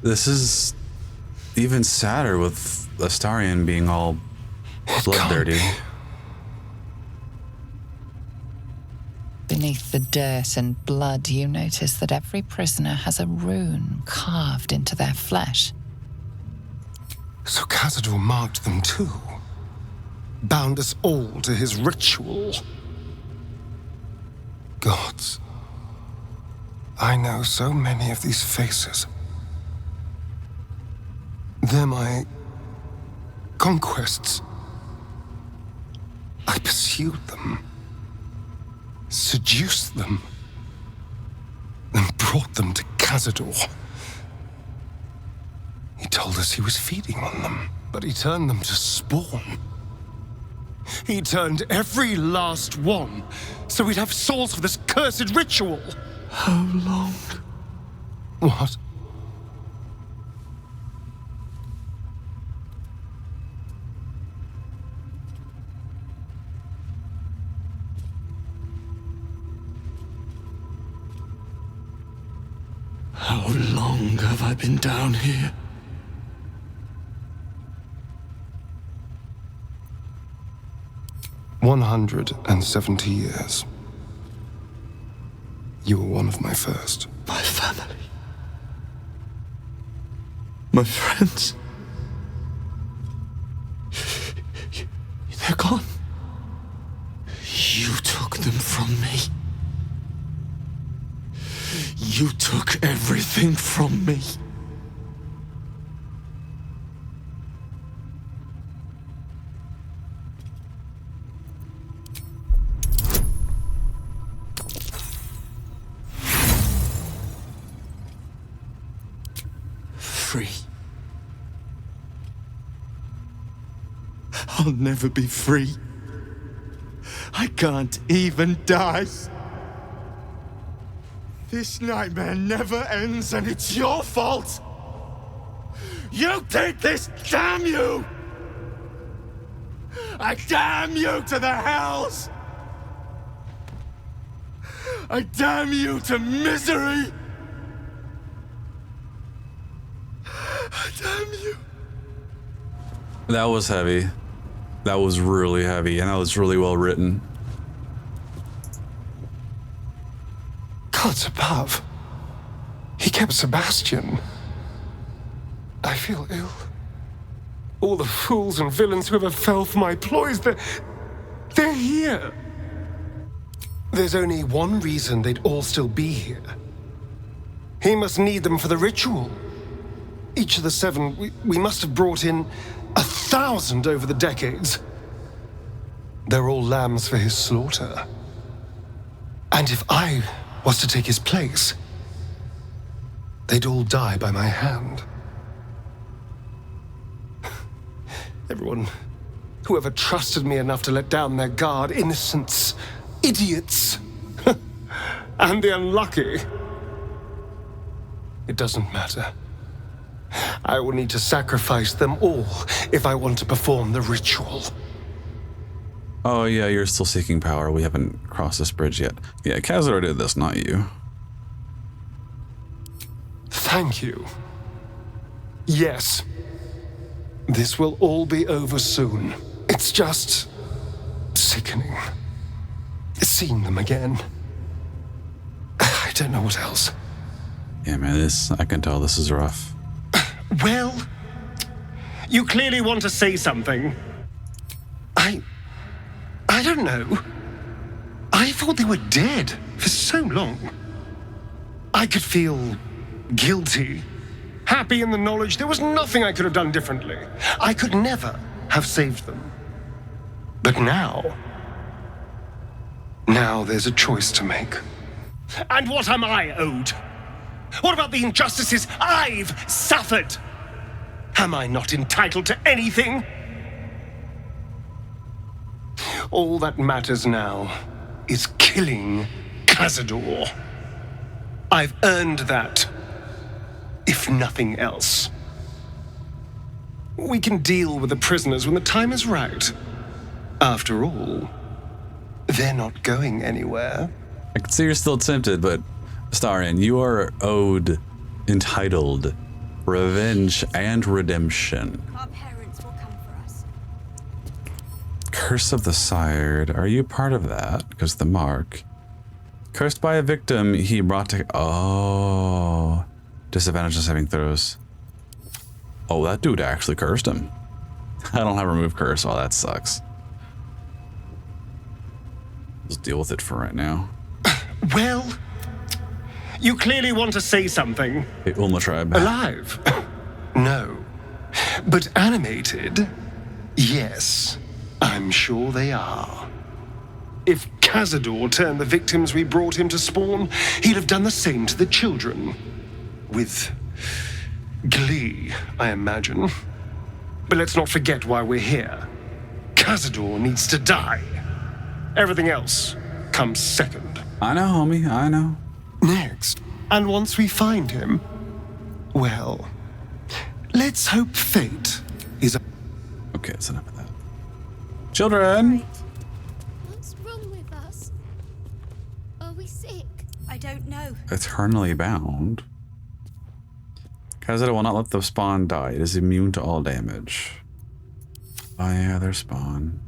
This is even sadder with Astarion being all blood dirty. Beneath the dirt and blood, you notice that every prisoner has a rune carved into their flesh. So Cazador marked them too. Bound us all to his ritual. Gods. I know so many of these faces. They're my conquests. I pursued them. Seduced them, then brought them to Cazador. He told us he was feeding on them, but he turned them to spawn. He turned every last one, so we'd have souls for this cursed ritual. How long? What? How long have I been down here? 170 years. You were one of my first. My family. My friends. They're gone. You took them from me. You took everything from me. Free. I'll never be free. I can't even die. This nightmare never ends, and it's your fault. You did this, damn you! I damn you to the hells! I damn you to misery! I damn you! That was heavy. That was really heavy, and that was really well written. Gods above. He kept Sebastian. I feel ill. All the fools and villains who ever fell for my ploys, they're here. There's only one reason they'd all still be here. He must need them for the ritual. Each of the 7, we must have brought in 1,000 over the decades. They're all lambs for his slaughter. And if I was to take his place, they'd all die by my hand. Everyone who ever trusted me enough to let down their guard, innocents, idiots, and the unlucky. It doesn't matter. I will need to sacrifice them all if I want to perform the ritual. Oh yeah, you're still seeking power. We haven't crossed this bridge yet. Yeah, Khazador did this, not you. Thank you. Yes. This will all be over soon. It's just sickening. Seeing them again. I don't know what else. Yeah, man, I can tell this is rough. Well, you clearly want to say something. I don't know. I thought they were dead for so long. I could feel guilty, happy in the knowledge there was nothing I could have done differently. I could never have saved them. But now there's a choice to make. And what am I owed? What about the injustices I've suffered? Am I not entitled to anything? All that matters now is killing Khazador. I've earned that, if nothing else. We can deal with the prisoners when the time is right. After all, they're not going anywhere. I can see you're still tempted, but Starian, you are owed, entitled, revenge and redemption. Our parents will come for us. Curse of the Sired. Are you part of that? Because the mark. Cursed by a victim he brought to... Oh. Disadvantage on saving throws. Oh, that dude actually cursed him. I don't have remove curse. Oh, that sucks. Let's deal with it for right now. Well, you clearly want to say something. The Ulma tribe. Alive? No. But animated? Yes. I'm sure they are. If Khazador turned the victims we brought him to spawn, he'd have done the same to the children. With glee, I imagine. But let's not forget why we're here. Khazador needs to die. Everything else comes second. I know, homie, I know. Next, and once we find him, well, let's hope fate is... Okay, that's enough of that. Children! What's wrong with us? Are we sick? I don't know. Eternally bound. Khazador will not let the spawn die. It is immune to all damage. Oh yeah, their spawn.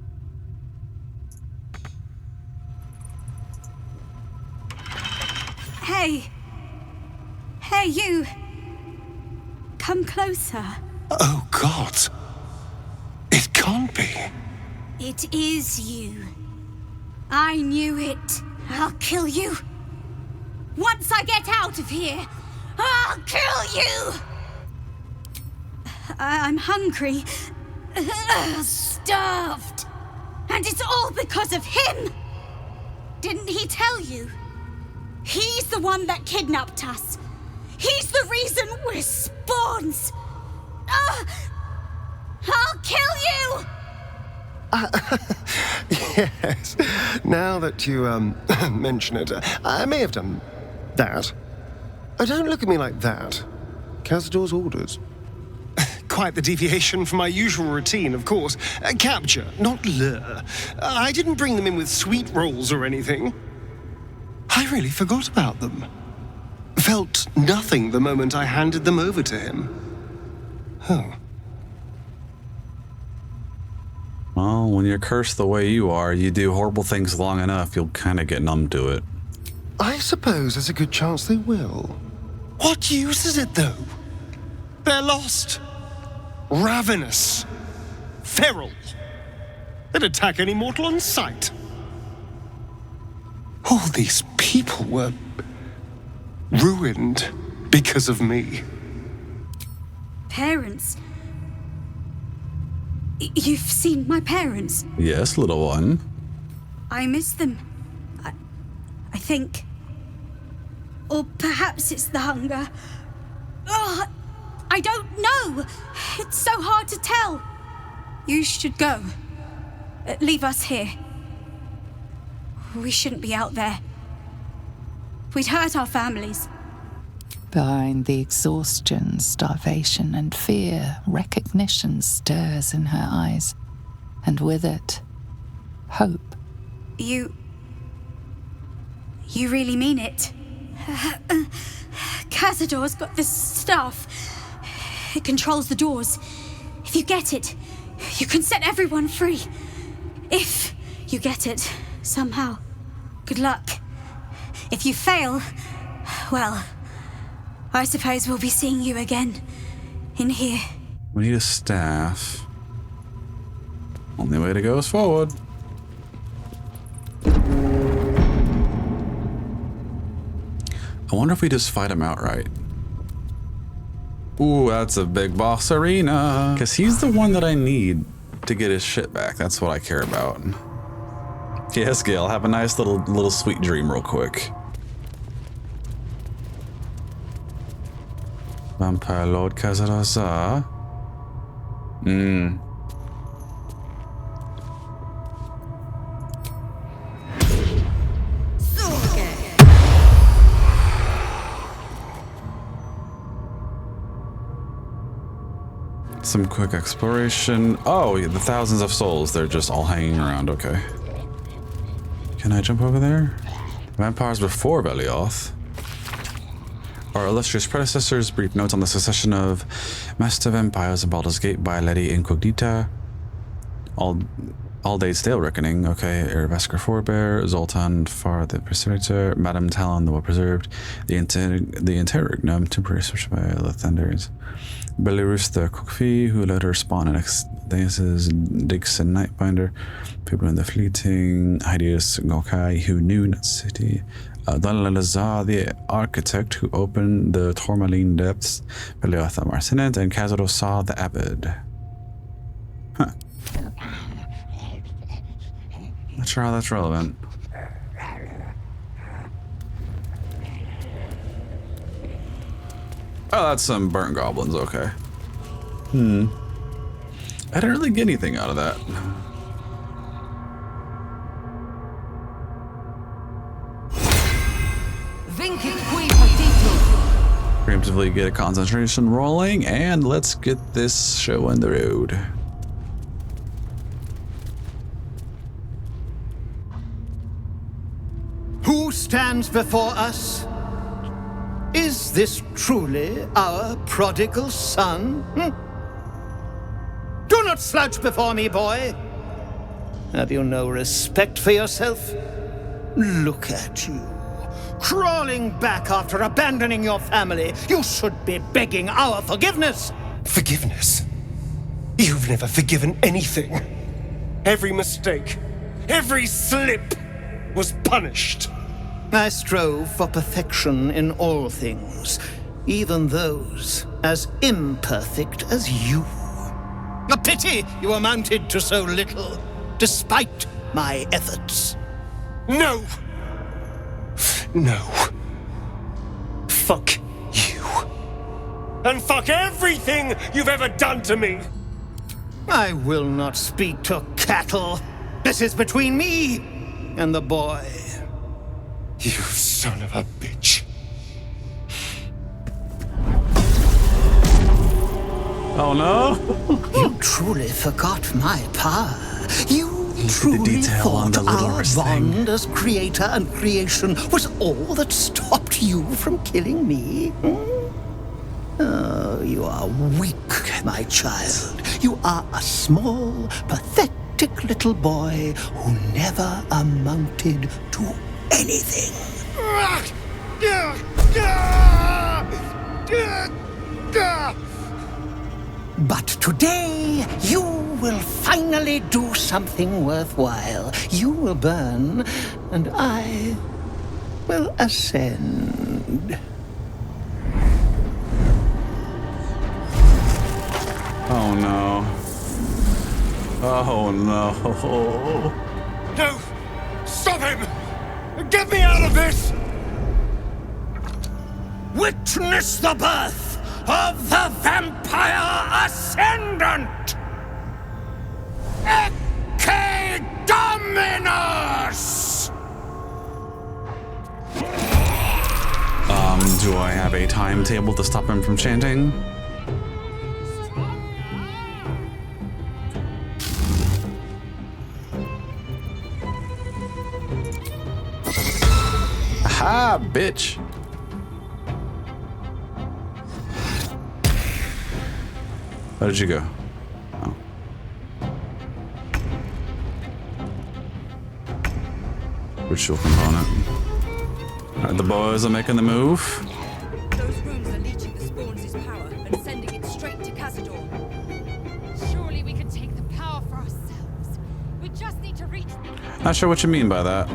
Hey. Hey, you. Come closer. Oh, God. It can't be. It is you. I knew it. I'll kill you. Once I get out of here, I'll kill you! I'm hungry. Starved. And it's all because of him! Didn't he tell you? He's the one that kidnapped us. He's the reason we're spawns. I'll kill you! Yes. Now that you, mention it, I may have done that. Don't look at me like that. Cazador's orders. Quite the deviation from my usual routine, of course. Capture, not lure. I didn't bring them in with sweet rolls or anything. I really forgot about them. Felt nothing the moment I handed them over to him. Oh. Well, when you're cursed the way you are, you do horrible things long enough, you'll kind of get numb to it. I suppose there's a good chance they will. What use is it, though? They're lost. Ravenous. Feral. They'd attack any mortal on sight. All these people were ruined because of me. Parents? You've seen my parents? Yes, little one. I miss them. I think. Or perhaps it's the hunger. Oh, I don't know. It's so hard to tell. You should go. Leave us here. We shouldn't be out there. We'd hurt our families. Behind the exhaustion, starvation, and fear, recognition stirs in her eyes. And with it, hope. You really mean it? Cazador's got this stuff. It controls the doors. If you get it, you can set everyone free. If you get it, somehow. Good luck. If you fail, well, I suppose we'll be seeing you again. In here. We need a staff. Only way to go is forward. I wonder if we just fight him outright. Ooh, that's a big boss arena. Because he's the one that I need to get his shit back. That's what I care about. Yes, Gil, have a nice little sweet dream real quick. Vampire Lord Cazador. Some quick exploration. Oh, the thousands of souls. They're just all hanging around. Okay. Can I jump over there? Vampires before Velioth. Our illustrious predecessors, brief notes on the succession of massive empires of Baldur's Gate by Lady Incognita. All days Dale Reckoning. Okay. Ervaskar Forebear, Zoltan Far the Preservator, Madame Talon the Well-Preserved, the Interregnum, temporary switch by the Thunders. Belarus the Cookfee, who let her spawn an Dances, Dixon Nightbinder, people in the Fleeting, Hideous Gokai, who knew Nut City, Lae'zel the Architect, who opened the Tourmaline Depths, Velioth the Martinet, and Cazador Saw the Abbot. Huh. Not sure how that's relevant. Oh, that's some burnt goblins, okay. I didn't really get anything out of that. Preemptively get a concentration rolling, and let's get this show on the road. Who stands before us? Is this truly our prodigal son? Do not slouch before me, boy. Have you no respect for yourself? Look at you, Crawling back after abandoning your family. You should be begging our forgiveness. Forgiveness? You've never forgiven anything. Every mistake, every slip was punished. I strove for perfection in all things, even those as imperfect as you. A pity you amounted to so little, despite my efforts. No! No. Fuck you. And fuck everything you've ever done to me! I will not speak to cattle. This is between me and the boy. You son of a bitch. Oh no! You truly forgot my power. You Look truly at the detail on the thought little our wrist thing. bond as creator and creation was all that stopped you from killing me? Oh, you are weak, my child. You are a small, pathetic little boy who never amounted to anything. But today, you will finally do something worthwhile. You will burn, and I will ascend. Oh no. Oh no. No! Stop him! Get me out of this! Witness the birth of the Vampire Ascendant! Ecce Dominus! Do I have a timetable to stop him from chanting? Aha, bitch. Where did you go? Oh. Ritual component. Alright, the boys are making the move. Those rooms are leeching the spawns' power and sending it straight to Cazador. Surely we can take the power for ourselves. We just need to reach... Not sure what you mean by that.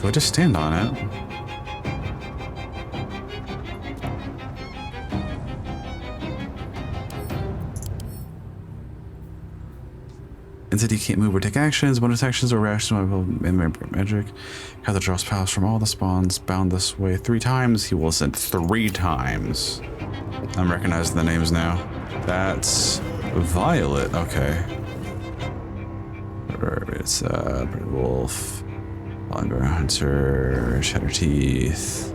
Do I just stand on it? Entity can't move or take actions. Bonus actions or reactions magic. Heather draws powers from all the spawns bound this way 3 times. He will ascend 3 times. I'm recognizing the names now. That's Violet. Okay. It's Pretty Wolf, Longer Hunter, Shatter Teeth.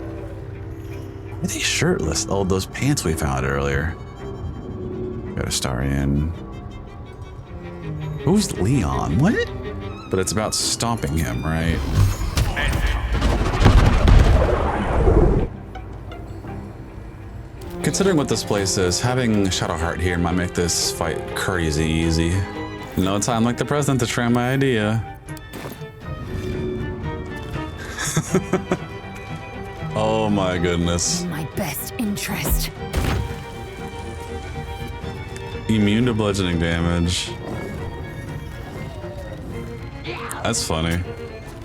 Are they shirtless? Oh, those pants we found earlier. Got a Starian. Who's Leon? What? But it's about stomping him, right? Considering what this place is, having Shadowheart here might make this fight crazy easy. No time like the present to try my idea. Oh my goodness. In my best interest. Immune to bludgeoning damage. That's funny.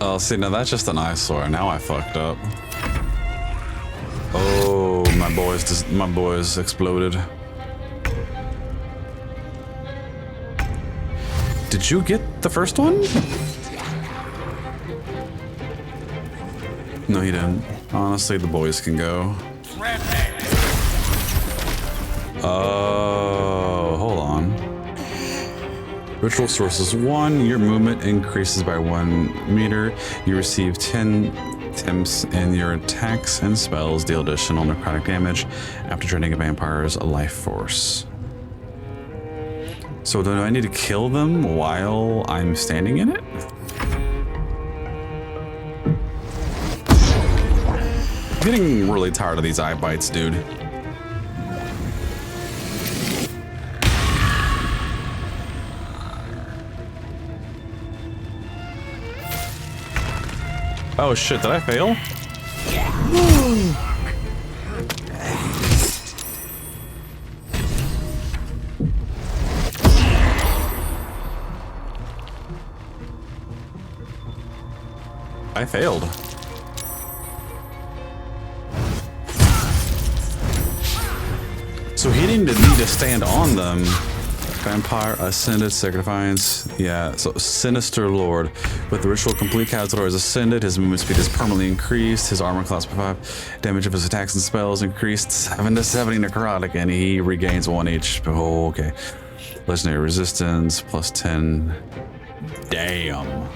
Oh, see, now that's just an eyesore. Now I fucked up. Oh, my boys exploded. Did you get the first one? No, you didn't. Honestly, the boys can go. Oh, hold on. Ritual sources 1. Your movement increases by 1 meter. You receive 10 temps, and your attacks and spells deal additional necrotic damage after draining a vampire's life force. So do I need to kill them while I'm standing in it? I'm getting really tired of these eye bites, dude. Oh shit, did I fail? I failed. So he didn't need to stand on them. Vampire ascended, Sacred Defiance. Yeah, so Sinister Lord. With the ritual complete, Cazador is ascended. His movement speed is permanently increased. His armor class by 5. Damage of his attacks and spells increased 7 to 70 necrotic, and he regains 1 HP. Oh, okay. Legendary resistance plus 10. Damn.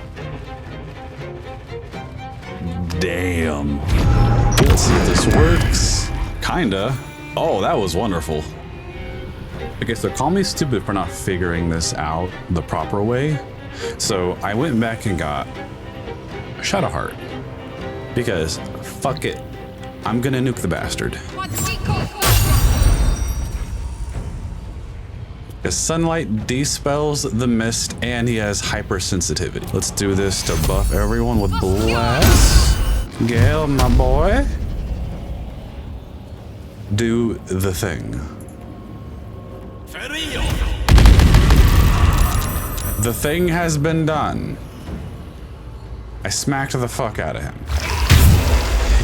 Damn. Let's see if this works. Kinda. Oh, that was wonderful. Okay, so call me stupid for not figuring this out the proper way. So I went back and got Shadowheart. Because fuck it. I'm gonna nuke the bastard. His sunlight dispels the mist and he has hypersensitivity. Let's do this to buff everyone with Bless. Gale, my boy. Do the thing. The thing has been done. I smacked the fuck out of him.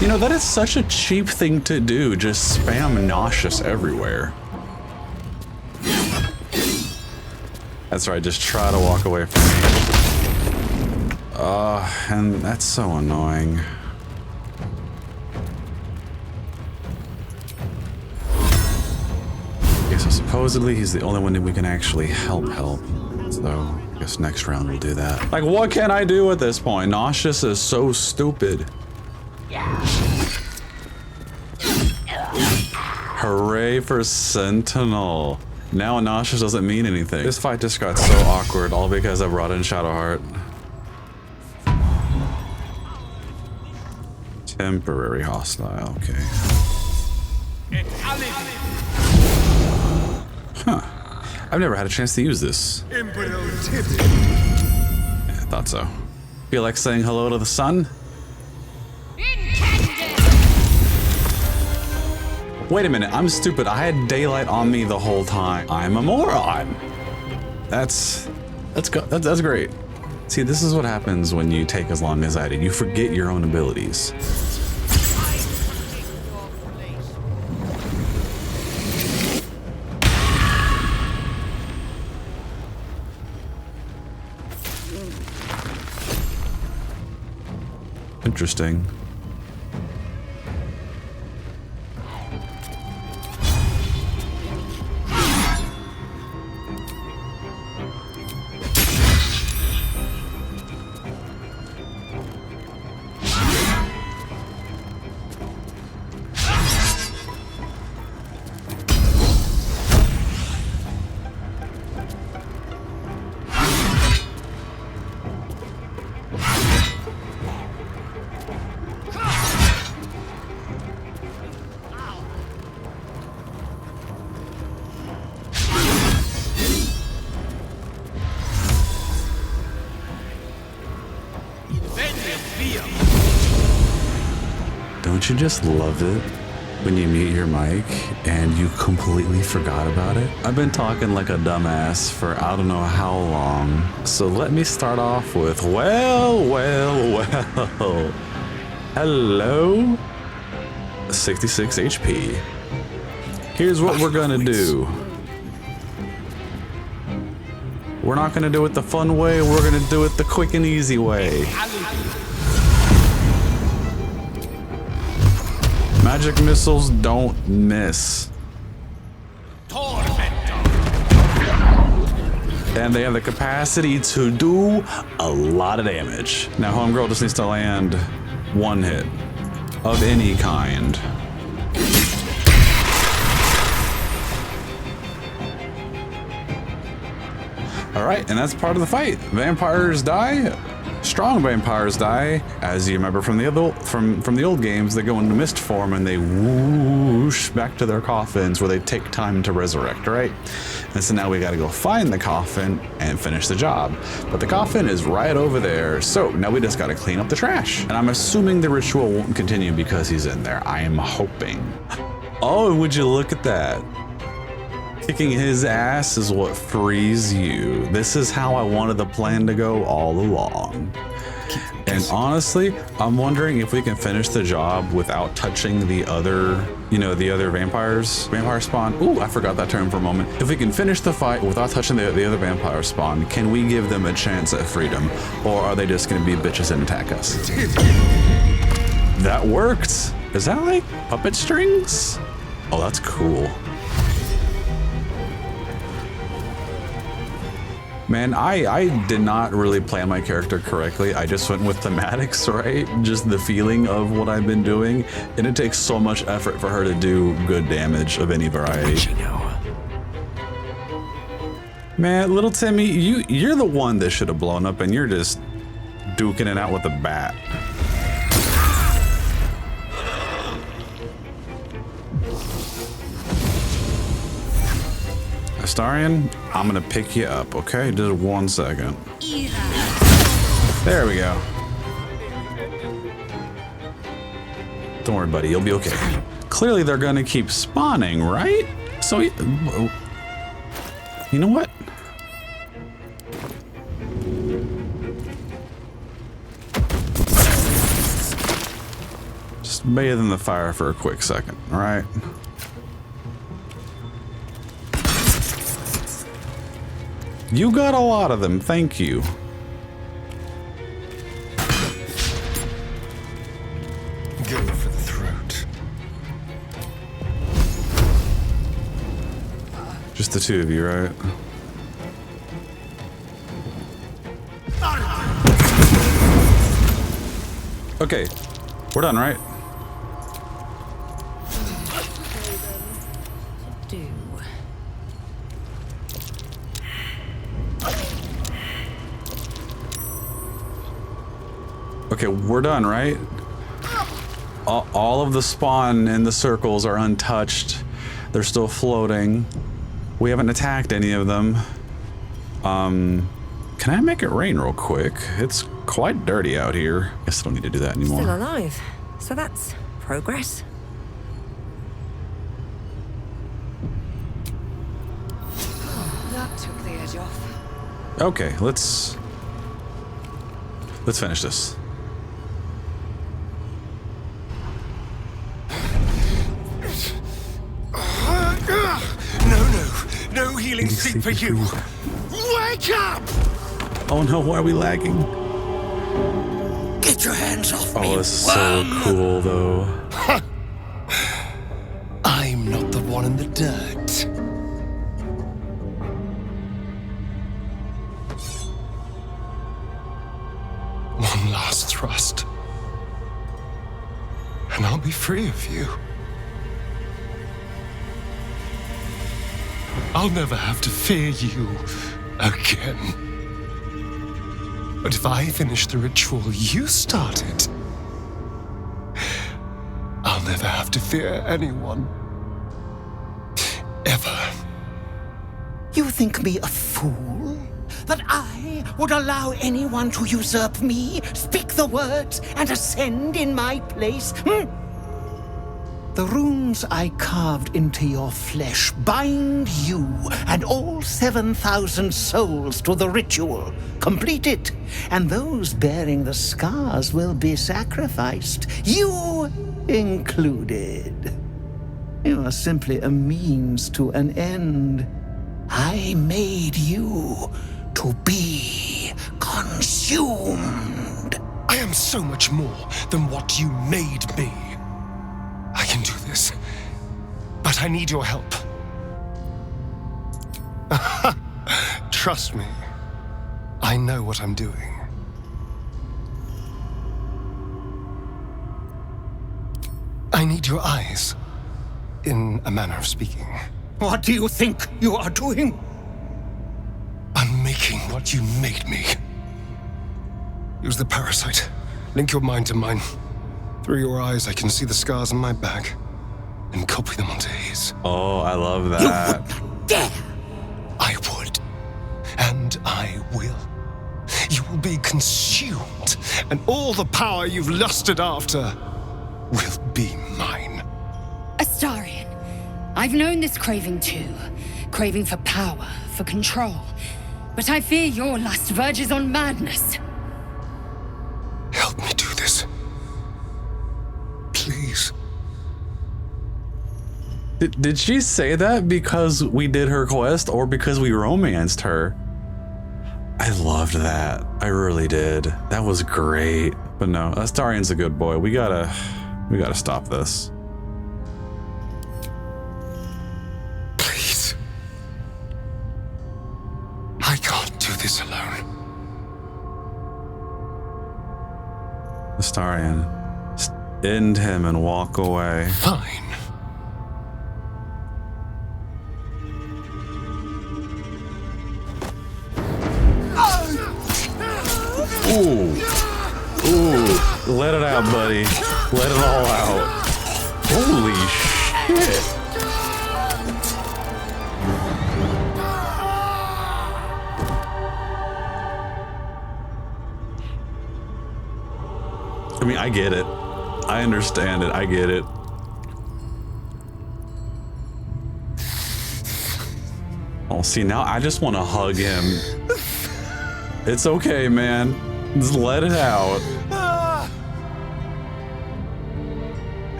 You know, that is such a cheap thing to do. Just spam nauseous everywhere. That's right, just try to walk away from me. And that's so annoying. Okay, so supposedly he's the only one that we can actually help. So I guess next round we'll do that. Like, what can I do at this point? Nauseous is so stupid. Hooray for Sentinel. Now Nauseous doesn't mean anything. This fight just got so awkward, all because I brought in Shadowheart. Temporary hostile, okay. Huh. I've never had a chance to use this. Yeah, I thought so. Feel like saying hello to the sun? Wait a minute, I'm stupid. I had daylight on me the whole time. I'm a moron. That's great. See, this is what happens when you take as long as I did. You forget your own abilities. Interesting. Don't you just love it when you mute your mic and you completely forgot about it? I've been talking like a dumbass for I don't know how long. So let me start off with, well. Hello? 66 HP. Here's what we're gonna do. We're not gonna do it the fun way, we're gonna do it the quick and easy way. Magic missiles don't miss. And they have the capacity to do a lot of damage. Now Homegirl just needs to land one hit of any kind. All right, and that's part of the fight. Vampires die, Strong vampires die, as you remember from the old games. They go into mist form and they whoosh back to their coffins where they take time to resurrect, right? And so now we got to go find the coffin and finish the job. But the coffin is right over there, so now we just got to clean up the trash. And I'm assuming the ritual won't continue because he's in there. I am hoping. Oh, would you look at that? Kicking his ass is what frees you. This is how I wanted the plan to go all along. And honestly, I'm wondering if we can finish the job without touching the other, the other vampire spawn. Ooh, I forgot that term for a moment. If we can finish the fight without touching the other vampire spawn, can we give them a chance at freedom? Or are they just gonna be bitches and attack us? That worked. Is that like puppet strings? Oh, that's cool. Man, I did not really plan my character correctly. I just went with thematics, right? Just the feeling of what I've been doing. And it takes so much effort for her to do good damage of any variety. Man, little Timmy, you're the one that should have blown up and you're just duking it out with a bat. Astarion, I'm gonna pick you up, okay? Just 1 second. There we go. Don't worry, buddy, you'll be okay. Clearly they're gonna keep spawning, right? So, you know what? Just bathe in the fire for a quick second, all right? You got a lot of them, thank you. Go for the throat. Just the two of you, right? Okay, we're done, right? Okay, we're done, right? All of the spawn in the circles are untouched. They're still floating. We haven't attacked any of them. Can I make it rain real quick? It's quite dirty out here. Guess I don't need to do that anymore. Still alive. So that's progress. That took the edge off. Okay, let's finish this. No healing sleep for you. Wake up! Oh no, why are we lagging? Get your hands off me. Oh, this is so cool, though. I'm not the one in the dirt. One last thrust, and I'll be free of you. I'll never have to fear you again. But if I finish the ritual you started, I'll never have to fear anyone. Ever. You think me a fool? That I would allow anyone to usurp me, speak the words, and ascend in my place? The runes I carved into your flesh bind you and all 7,000 souls to the ritual. Complete it, and those bearing the scars will be sacrificed, you included. You are simply a means to an end. I made you to be consumed. I am so much more than what you made me. I can do this, but I need your help. Trust me, I know what I'm doing. I need your eyes, in a manner of speaking. What do you think you are doing? I'm making what you made me. Use the parasite. Link your mind to mine. Through your eyes, I can see the scars on my back. And copy them onto his. Oh, I love that. Dare! I would. And I will. You will be consumed, and all the power you've lusted after will be mine. Astarion, I've known this craving too. Craving for power, for control. But I fear your lust verges on madness. Help me do this. Please. Did she say that because we did her quest or because we romanced her? I loved that. I really did. That was great. But no, Astarion's a good boy. We gotta stop this. Please. I can't do this alone. Astarion, end him and walk away. Fine. Ooh. Ooh. Let it out, buddy. Let it all out. Holy shit. I mean, I get it. I understand it. I get it. Oh, see, now I just want to hug him. It's okay, man. Just let it out.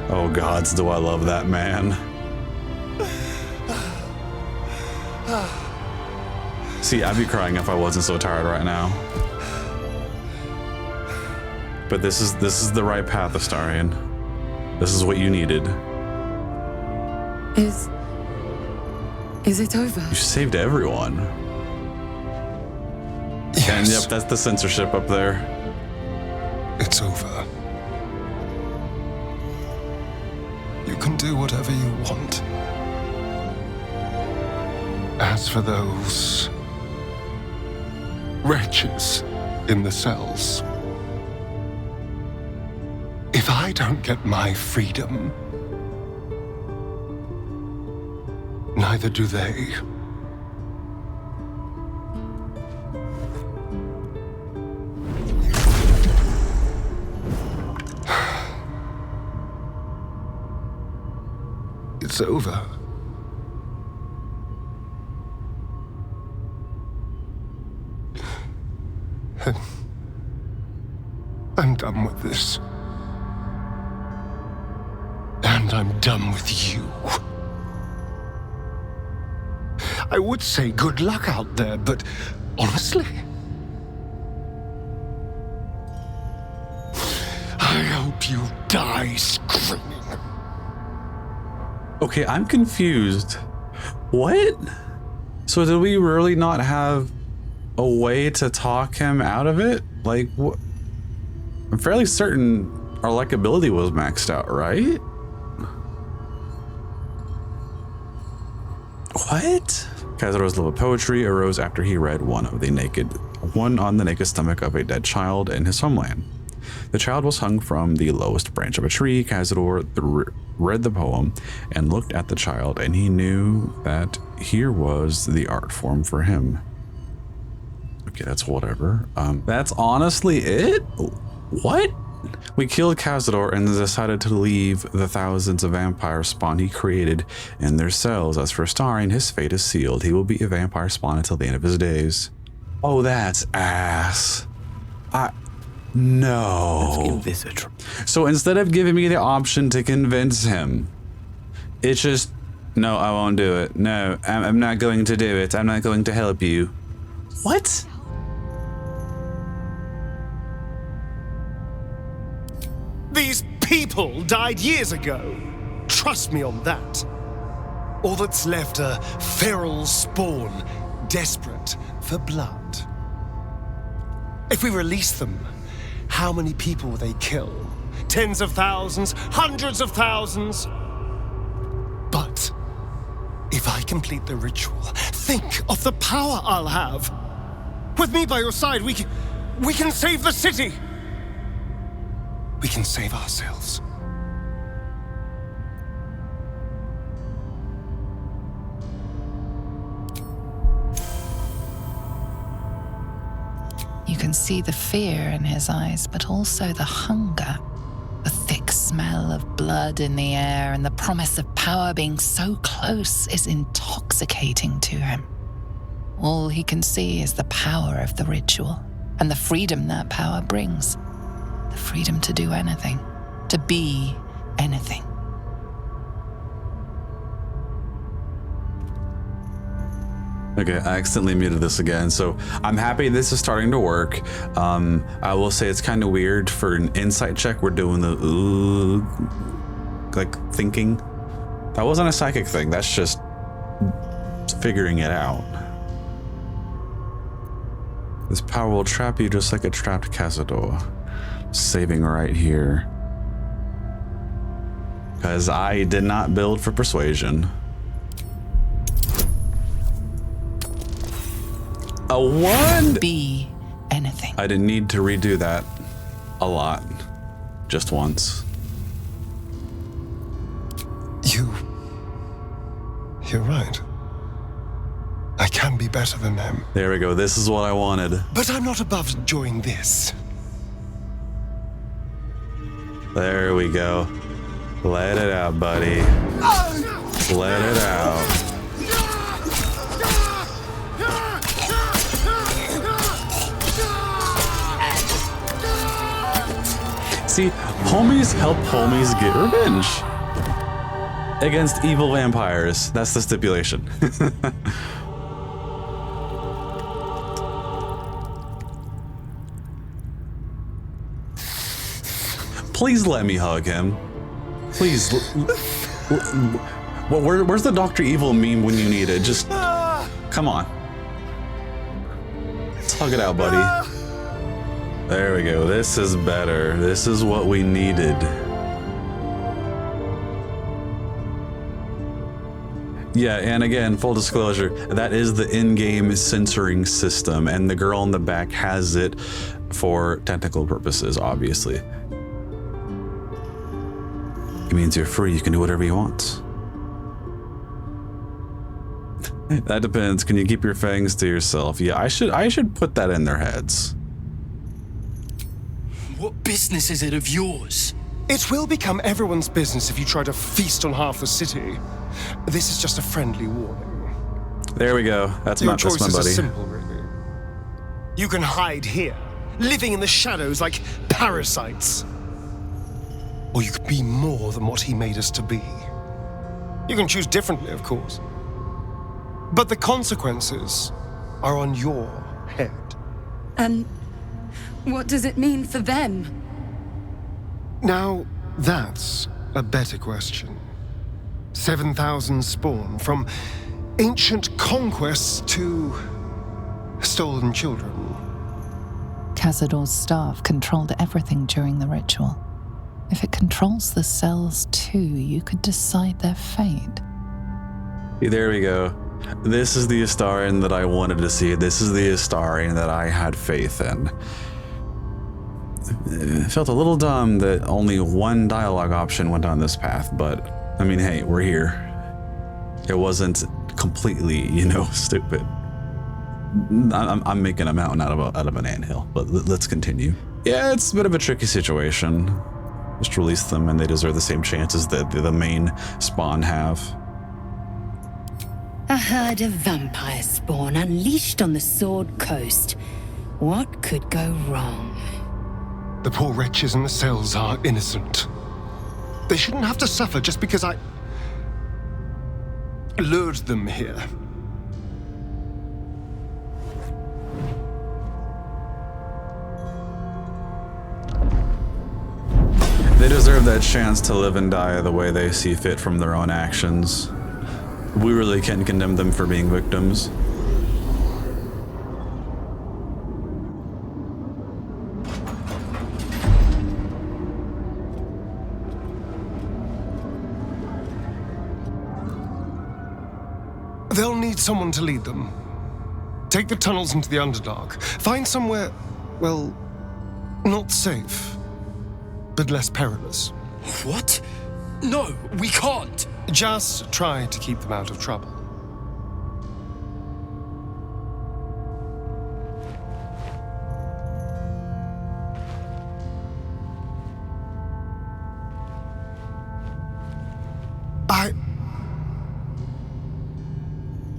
Oh, gods, do I love that man. See, I'd be crying if I wasn't so tired right now. But this is the right path, Astarion. This is what you needed. Is it over? You saved everyone. Yes. And yep, that's the censorship up there. It's over. You can do whatever you want. As for those wretches in the cells, if I don't get my freedom, neither do they. It's over. I'm done with this. And I'm done with you. I would say good luck out there, but honestly, I hope you die screaming. Okay, I'm confused. What? So did we really not have a way to talk him out of it? Like, what? I'm fairly certain our likability was maxed out, right? What? Cazador's love of poetry arose after he read one on the naked stomach of a dead child in his homeland. The child was hung from the lowest branch of a tree. Cazador read the poem and looked at the child, and he knew that here was the art form for him. Okay, that's whatever. That's honestly it? What? We killed Cazador and decided to leave the thousands of vampire spawn he created in their cells. As for Astarion, his fate is sealed. He will be a vampire spawn until the end of his days. Oh, that's ass. No. Let's give this a try. So instead of giving me the option to convince him, it's just, no, I won't do it. No, I'm not going to do it. I'm not going to help you. What? These people died years ago. Trust me on that. All that's left are feral spawn, desperate for blood. If we release them, how many people will they kill? Tens of thousands, hundreds of thousands? But if I can complete the ritual, think of the power I'll have. With me by your side, we can save the city. We can save ourselves. You can see the fear in his eyes, but also the hunger. The thick smell of blood in the air and the promise of power being so close is intoxicating to him. All he can see is the power of the ritual and the freedom that power brings. The freedom to do anything, to be anything. Okay, I accidentally muted this again, so I'm happy this is starting to work. I will say it's kind of weird for an insight check. We're doing the like thinking. That wasn't a psychic thing. That's just figuring it out. This power will trap you just like it trapped Cazador. Saving right here. Because I did not build for persuasion. A 1? Be anything. I didn't need to redo that a lot. Just once. You're right. I can be better than them. There we go. This is what I wanted. But I'm not above enjoying this. There we go. Let it out, buddy. Let it out. See, homies help homies get revenge. Against evil vampires. That's the stipulation. Please let me hug him. Please. Where's the Dr. Evil meme when you need it? Just come on. Let's hug it out, buddy. There we go. This is better. This is what we needed. Yeah, and again, full disclosure, that is the in-game censoring system, and the girl in the back has it for technical purposes, obviously. It means you're free, you can do whatever you want. That depends. Can you keep your fangs to yourself? Yeah, I should put that in their heads. What business is it of yours? It will become everyone's business if you try to feast on half the city. This is just a friendly warning. There we go. That's my buddy. Your choices are simple, really. You can hide here, living in the shadows like parasites. Or you could be more than what he made us to be. You can choose differently, of course. But the consequences are on your head. And what does it mean for them? Now, that's a better question. 7,000 spawn, from ancient conquests to stolen children. Cazador's staff controlled everything during the ritual. If it controls the cells too, you could decide their fate. There we go. This is the Astarian that I wanted to see. This is the Astarian that I had faith in. It felt a little dumb that only one dialogue option went on this path, but I mean, hey, we're here. It wasn't completely, stupid. I'm making a mountain out of an anthill, but let's continue. Yeah, it's a bit of a tricky situation. Just release them and they deserve the same chances that the main spawn have. A herd of vampire spawn unleashed on the Sword Coast. What could go wrong? The poor wretches in the cells are innocent. They shouldn't have to suffer just because I lured them here. They deserve that chance to live and die the way they see fit from their own actions. We really can't condemn them for being victims. someone to lead them. Take the tunnels into the Underdark. Find somewhere, well, not safe, but less perilous. What? No, we can't. Just try to keep them out of trouble.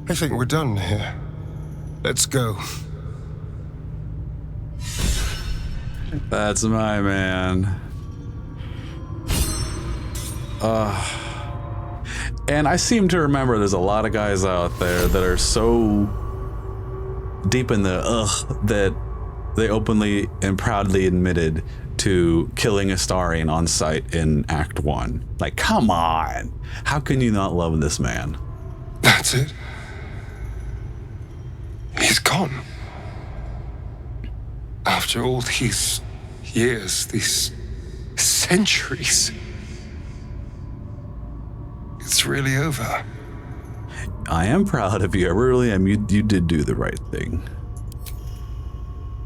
I think we're done here. Let's go. That's my man. And I seem to remember there's a lot of guys out there that are so deep in the that they openly and proudly admitted to killing Astarion on sight in Act 1. Like, come on. How can you not love this man? That's it. He's gone. After all these years, these centuries, it's really over. I am proud of you. I really am. You did do the right thing.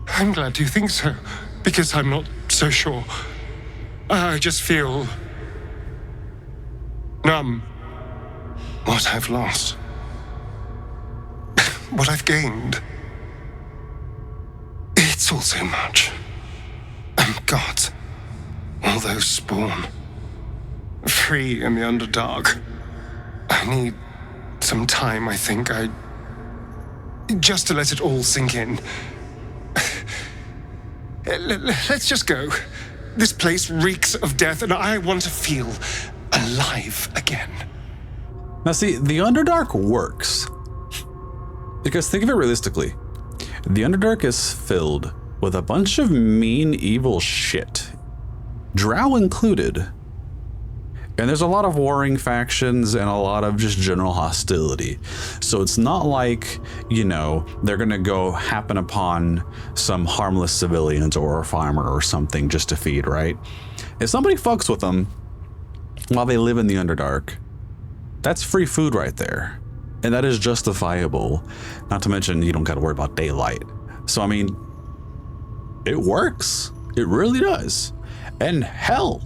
I'm glad you think so, because I'm not so sure. I just feel numb. What I've lost. What I've gained. It's all so much. And God, all those spawn. Free in the Underdark. I need some time, I think. Just to let it all sink in. Let's just go. This place reeks of death, and I want to feel alive again. Now see, the Underdark works. Because think of it realistically. The Underdark is filled with a bunch of mean, evil shit. Drow included. And there's a lot of warring factions and a lot of just general hostility. So it's not like, you know, they're gonna go happen upon some harmless civilians or a farmer or something just to feed, right? If somebody fucks with them while they live in the Underdark, that's free food right there. And that is justifiable. Not to mention, you don't gotta worry about daylight. So, I mean, it works. It really does. And hell,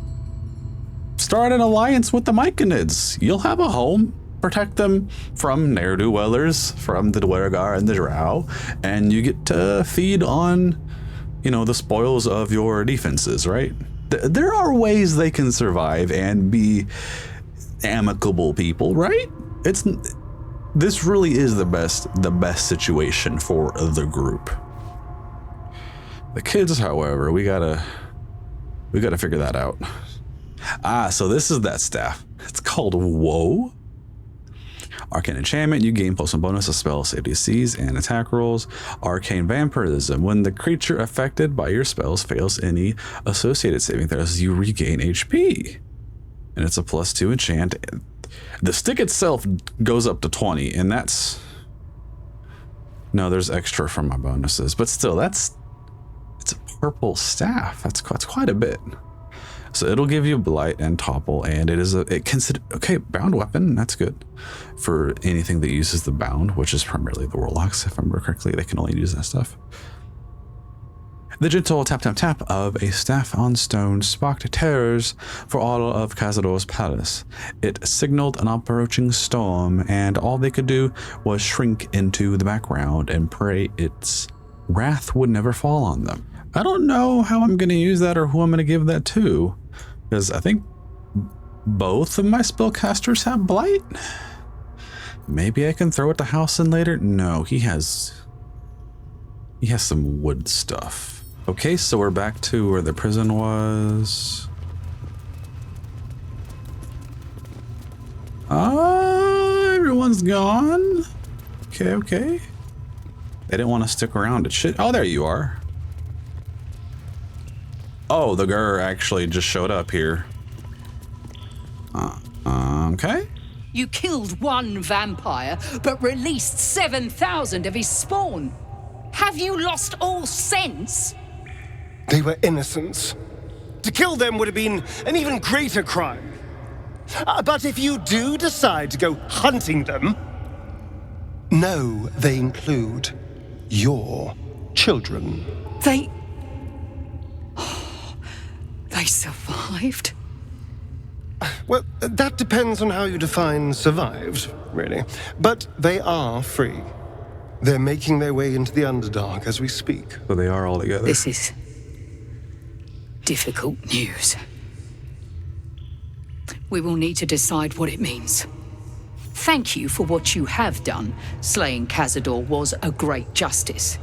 start an alliance with the Myconids. You'll have a home. Protect them from ne'er-do-wellers, from the Dwergar and the Drow, and you get to feed on, you know, the spoils of your defenses, right? There are ways they can survive and be amicable people, right? This really is the best situation for the group. The kids, however, we gotta figure that out. So this is that staff. It's called Woe. Arcane enchantment, you gain +1 bonus to spell save DCs and attack rolls. Arcane vampirism, when the creature affected by your spells fails any associated saving throws, you regain HP. And it's a +2 enchant. The stick itself goes up to 20, and that's... No, there's extra from my bonuses, but still, it's a purple staff. That's quite a bit. So it'll give you blight and topple, and okay, bound weapon. That's good for anything that uses the bound, which is primarily the warlocks. If I remember correctly, they can only use that stuff. The gentle tap tap tap of a staff on stone sparked terrors for all of Cazador's palace. It signaled an approaching storm, and all they could do was shrink into the background and pray its wrath would never fall on them. I don't know how I'm going to use that or who I'm going to give that to, because I think both of my spellcasters have blight. Maybe I can throw it to Halsin later. No, he has some wood stuff. Okay, so we're back to where the prison was. Everyone's gone. Okay. They didn't want to stick around at shit. Oh, there you are. Oh, the Gur actually just showed up here. Okay. You killed one vampire, but released 7,000 of his spawn. Have you lost all sense? They were innocents. To kill them would have been an even greater crime. But if you do decide to go hunting them, No, they include your children. They survived? Well, that depends on how you define survived, really. But they are free. They're making their way into the Underdark as we speak. So they are all together. This is difficult news. We will need to decide what it means. Thank you for what you have done. Slaying Cazador was a great justice.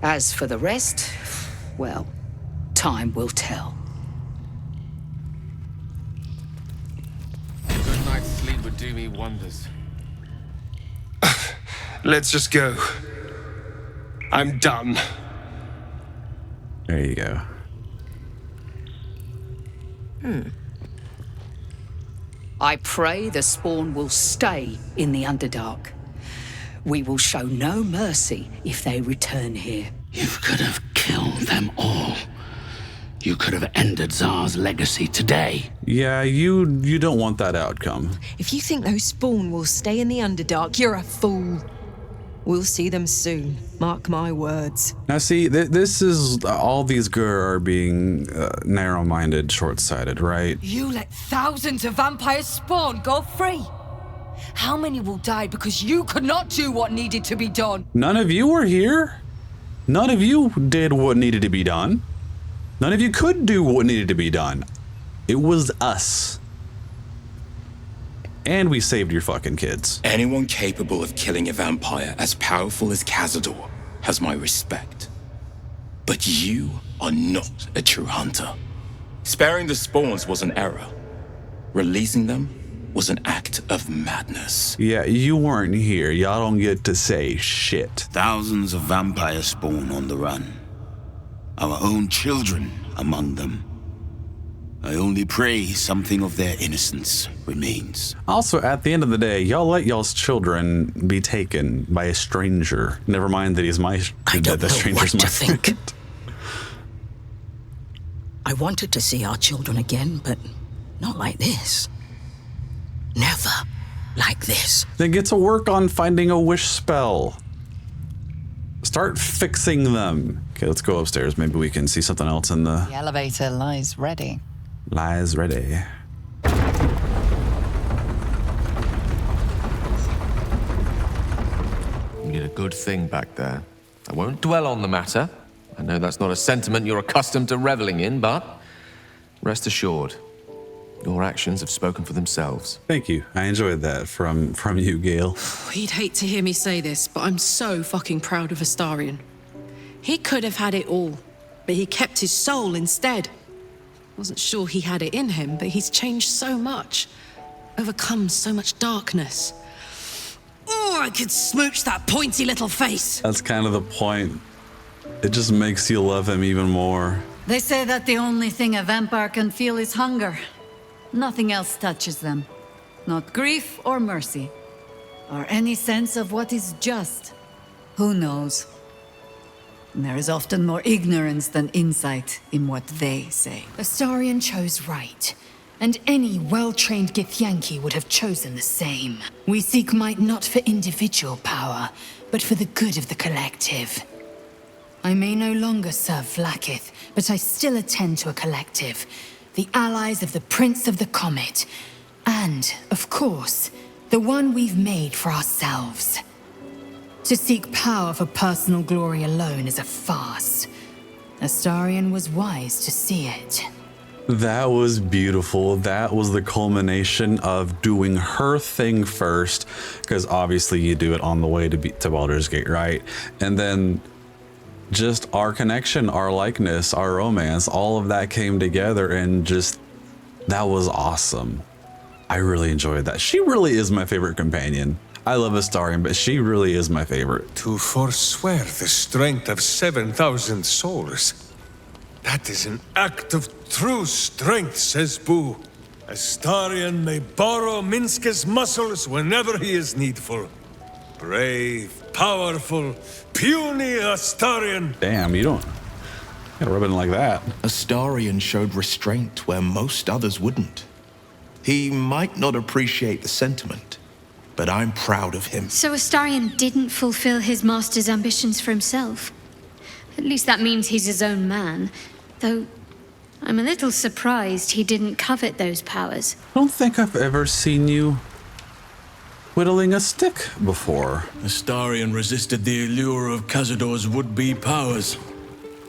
As for the rest, well, time will tell. A good night's sleep would do me wonders. Let's just go. I'm done. There you go. I pray the spawn will stay in the Underdark. We will show no mercy if they return here. You could have killed them all. You could have ended Tsar's legacy today. Yeah, you don't want that outcome. If you think those spawn will stay in the Underdark, you're a fool. We'll see them soon. Mark my words. Now see, this is, all these Gur are being narrow-minded, short-sighted, right? You let thousands of vampires spawn go free. How many will die because you could not do what needed to be done? None of you were here. None of you did what needed to be done. None of you could do what needed to be done. It was us. And we saved your fucking kids. Anyone capable of killing a vampire as powerful as Cazador has my respect. But you are not a true hunter. Sparing the spawns was an error. Releasing them was an act of madness. Yeah, you weren't here. Y'all don't get to say shit. Thousands of vampires spawn on the run. Our own children among them. I only pray something of their innocence remains. Also, at the end of the day, y'all let y'all's children be taken by a stranger. Never mind that he's my... I don't the know stranger's what my to think. friend. I wanted to see our children again, but not like this. Never like this. Then get to work on finding a wish spell. Start fixing them. Okay, let's go upstairs. Maybe we can see something else in the... The elevator lies ready. Lies ready. You did a good thing back there. I won't dwell on the matter. I know that's not a sentiment you're accustomed to reveling in, but rest assured, your actions have spoken for themselves. Thank you. I enjoyed that from you, Gale. He'd hate to hear me say this, but I'm so fucking proud of Astarion. He could have had it all, but he kept his soul instead. Wasn't sure he had it in him, but he's changed so much. Overcome so much darkness. Oh, I could smooch that pointy little face. That's kind of the point. It just makes you love him even more. They say that the only thing a vampire can feel is hunger. Nothing else touches them. Not grief or mercy. Or any sense of what is just. Who knows? There is often more ignorance than insight in what they say. Astarion chose right, and any well-trained Githyanki would have chosen the same. We seek might not for individual power, but for the good of the collective. I may no longer serve Vlaakith, but I still attend to a collective, the allies of the Prince of the Comet, and, of course, the one we've made for ourselves. To seek power for personal glory alone is a farce. Astarion was wise to see it. That was beautiful. That was the culmination of doing her thing first, because obviously you do it on the way to Baldur's Gate, right? And then just our connection, our likeness, our romance, all of that came together, and just, that was awesome. I really enjoyed that. She really is my favorite companion. I love Astarion, but she really is my favorite. To forswear the strength of 7,000 souls. That is an act of true strength, says Boo. Astarion may borrow Minska's muscles whenever he is needful. Brave, powerful, puny Astarion. Damn, you don't gotta rub it in like that. Astarion showed restraint where most others wouldn't. He might not appreciate the sentiment, but I'm proud of him. So Astarion didn't fulfill his master's ambitions for himself. At least that means he's his own man. Though, I'm a little surprised he didn't covet those powers. I don't think I've ever seen you whittling a stick before. Astarion resisted the allure of Cazador's would-be powers,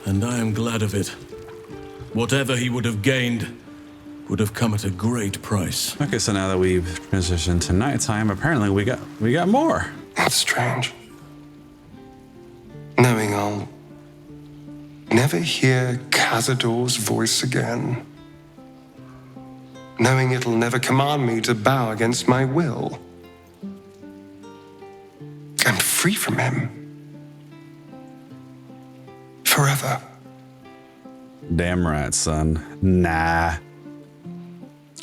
and I am glad of it. Whatever he would have gained would have come at a great price. Okay, so now that we've transitioned to nighttime, apparently we got more. That's strange. Knowing I'll never hear Cazador's voice again. Knowing it'll never command me to bow against my will. I'm free from him. Forever. Damn right, son. Nah.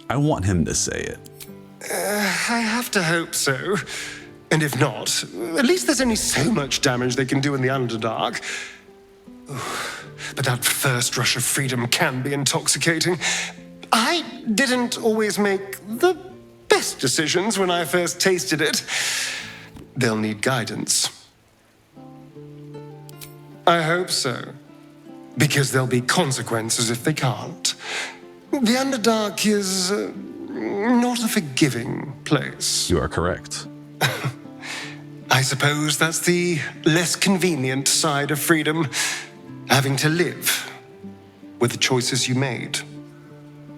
I want him to say it. I have to hope so. And if not, at least there's only so much damage they can do in the Underdark. But that first rush of freedom can be intoxicating. I didn't always make the best decisions when I first tasted it. They'll need guidance. I hope so. Because there'll be consequences if they can't. The Underdark is not a forgiving place. You are correct. I suppose that's the less convenient side of freedom. Having to live with the choices you made.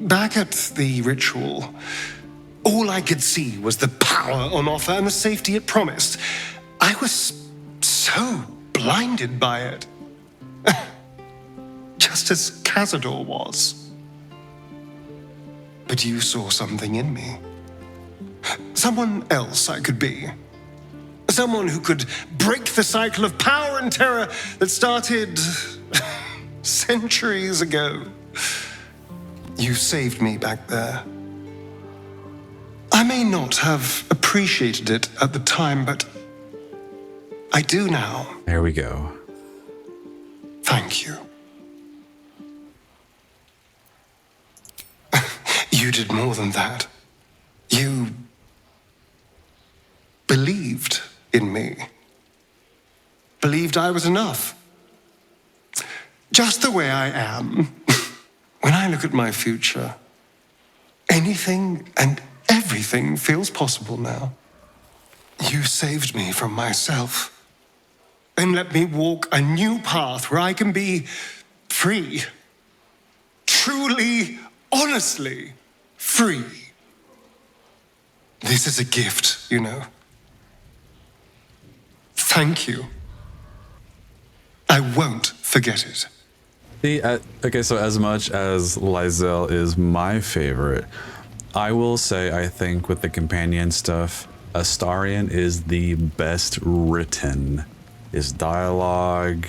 Back at the ritual, all I could see was the power on offer and the safety it promised. I was so blinded by it. Just as Cazador was. But you saw something in me. Someone else I could be. Someone who could break the cycle of power and terror that started centuries ago. You saved me back there. I may not have appreciated it at the time, but I do now. There we go. Thank you. You did more than that. You believed in me. Believed I was enough. Just the way I am. When I look at my future, anything and everything feels possible now. You saved me from myself and let me walk a new path where I can be free. Truly, honestly free. This is a gift, you know. Thank you. I won't forget it. Okay, so as much as Lae'zel is my favorite, I will say I think with the companion stuff, Astarion is the best written. His dialogue,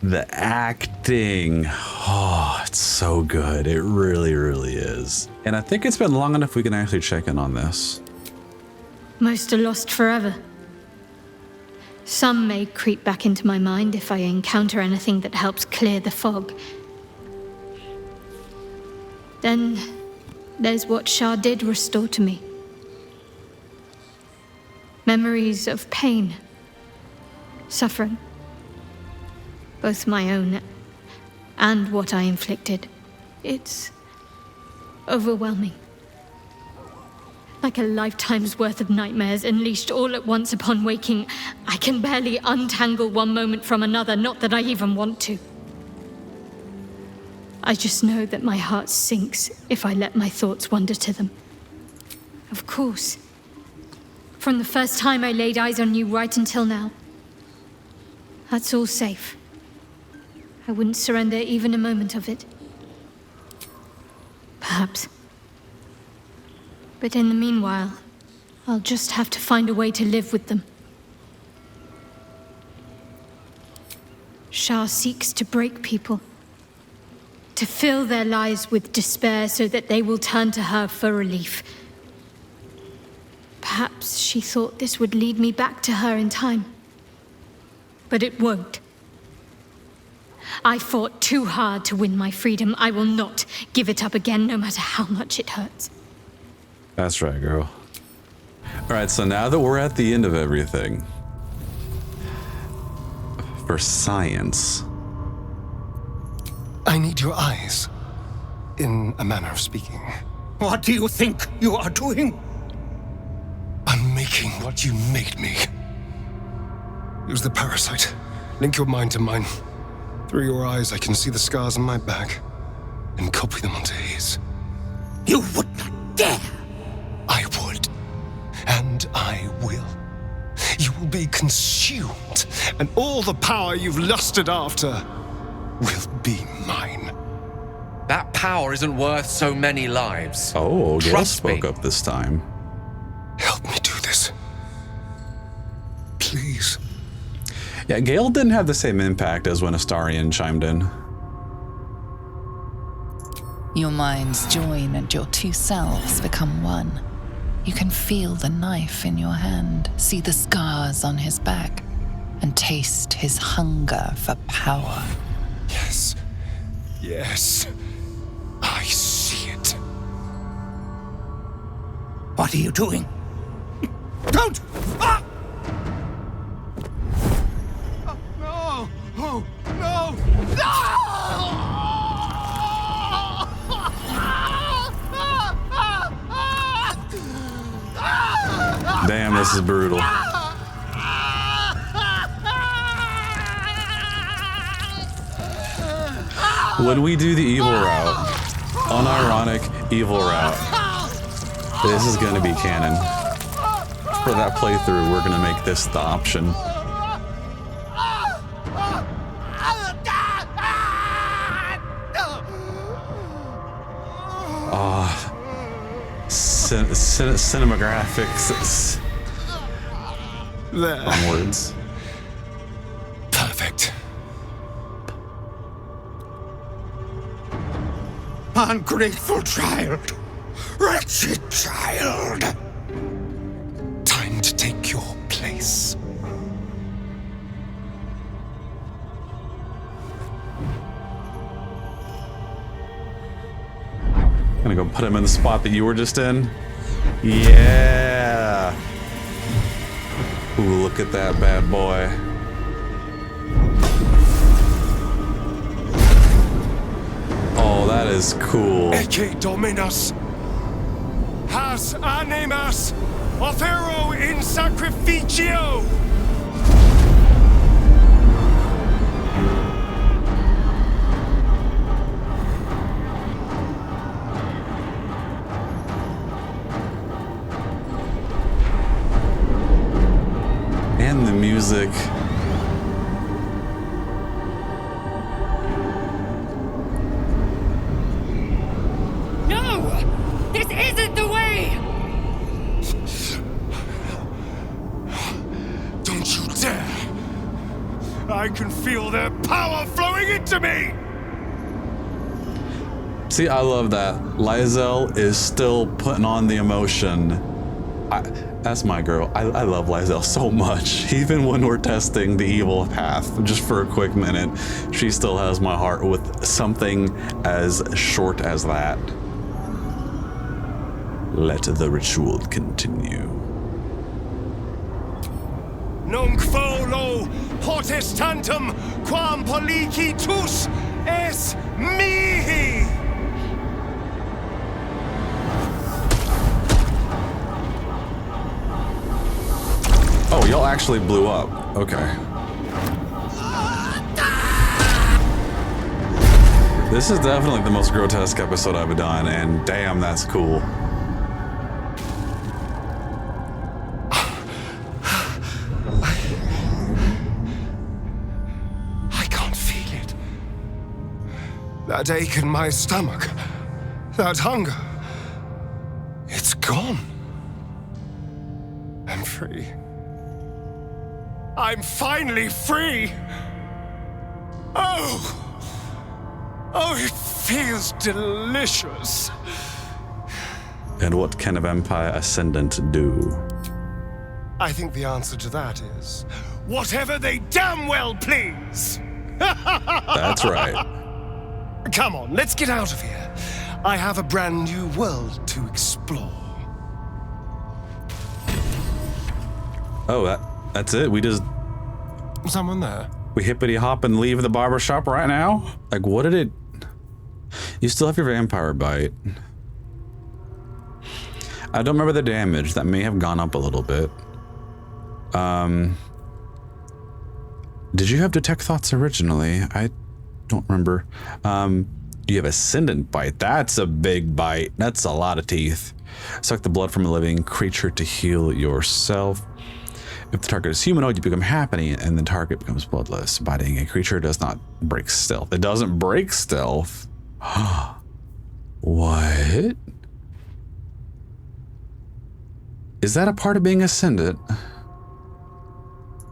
the acting, oh, it's so good. It really, really is. And I think it's been long enough we can actually check in on this. Most are lost forever. Some may creep back into my mind if I encounter anything that helps clear the fog. Then there's what Shah did restore to me. Memories of pain, suffering, both my own and what I inflicted. It's overwhelming. Like a lifetime's worth of nightmares unleashed all at once upon waking. I can barely untangle one moment from another, not that I even want to. I just know that my heart sinks if I let my thoughts wander to them. Of course. From the first time I laid eyes on you right until now. That's all safe. I wouldn't surrender even a moment of it. Perhaps. But in the meanwhile, I'll just have to find a way to live with them. Shah seeks to break people. To fill their lives with despair so that they will turn to her for relief. Perhaps she thought this would lead me back to her in time. But it won't. I fought too hard to win my freedom. I will not give it up again, no matter how much it hurts. That's right, girl. All right, so now that we're at the end of everything, for science, I need your eyes, in a manner of speaking. What do you think you are doing? I'm making what you made me. Use the parasite. Link your mind to mine. Through your eyes, I can see the scars on my back and copy them onto his. You would not dare! I would. And I will. You will be consumed, and all the power you've lusted after will be mine. That power isn't worth so many lives. Oh, Gale Trust spoke me. up this time. Help me do this. Please. Yeah, Gale didn't have the same impact as when Astarion chimed in. Your minds join and your two selves become one. You can feel the knife in your hand, see the scars on his back, and taste his hunger for power. Yes. Yes. I see it. What are you doing? Don't! Ah! No! Oh, no! Damn, this is brutal. When we do the evil route, unironic evil route, this is going to be canon. For that playthrough, we're going to make this the option. Cinematographics. There. Onwards. Perfect. Ungrateful child! Wretched child! Time to take your place. Gonna go put him in the spot that you were just in. Yeah. Ooh, look at that bad boy. Oh, that is cool. Ecce Dominus. Has animas offero in sacrificio. And the music. No! This isn't the way! Don't you dare! I can feel their power flowing into me! See, I love that. Lae'zel is still putting on the emotion. That's my girl. I love Lae'zel so much. Even when we're testing the evil path, just for a quick minute, she still has my heart with something as short as that. Let the ritual continue. Nunc volo potestantem quam policitus es mihi! Oh, y'all actually blew up. Okay. This is definitely the most grotesque episode I've done, and damn, that's cool. I can't feel it. That ache in my stomach, that hunger, it's gone. I'm free. I'm finally free! Oh! Oh, it feels delicious. And what can a vampire ascendant do? I think the answer to that is whatever they damn well please. That's right. Come on, let's get out of here. I have a brand new world to explore. Oh, that's it? We just... Someone there? We hippity hop and leave the barber shop right now? Like, what did it... You still have your vampire bite. I don't remember the damage. That may have gone up a little bit. Did you have detect thoughts originally? I don't remember. You have ascendant bite. That's a big bite. That's a lot of teeth. Suck the blood from a living creature to heal yourself. If the target is humanoid, you become happy and the target becomes bloodless. Biting a creature does not break stealth. It doesn't break stealth. What? Is that a part of being ascendant?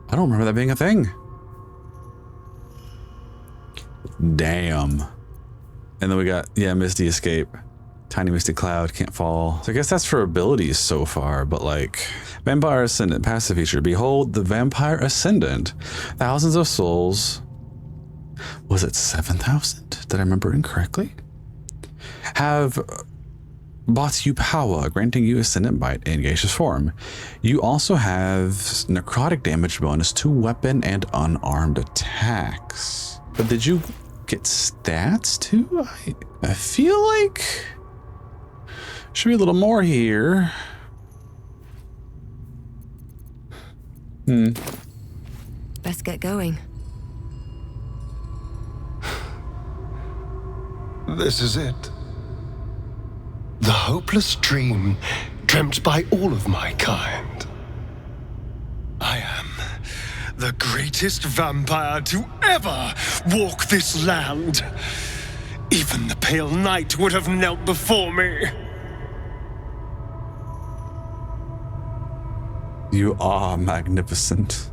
I don't remember that being a thing. Damn. And then we got, yeah, Misty Escape. Tiny Misty Cloud, can't fall. So I guess that's for abilities so far, but like... Vampire Ascendant, passive feature. Behold, the Vampire Ascendant. Thousands of souls. Was it 7,000? Did I remember incorrectly? Have bought you power, granting you Ascendant Bite in gaseous form. You also have necrotic damage bonus to weapon and unarmed attacks. But did you get stats too? I feel like... Should be a little more here. Best get going. This is it. The hopeless dream dreamt by all of my kind. I am the greatest vampire to ever walk this land. Even the pale knight would have knelt before me. You are magnificent.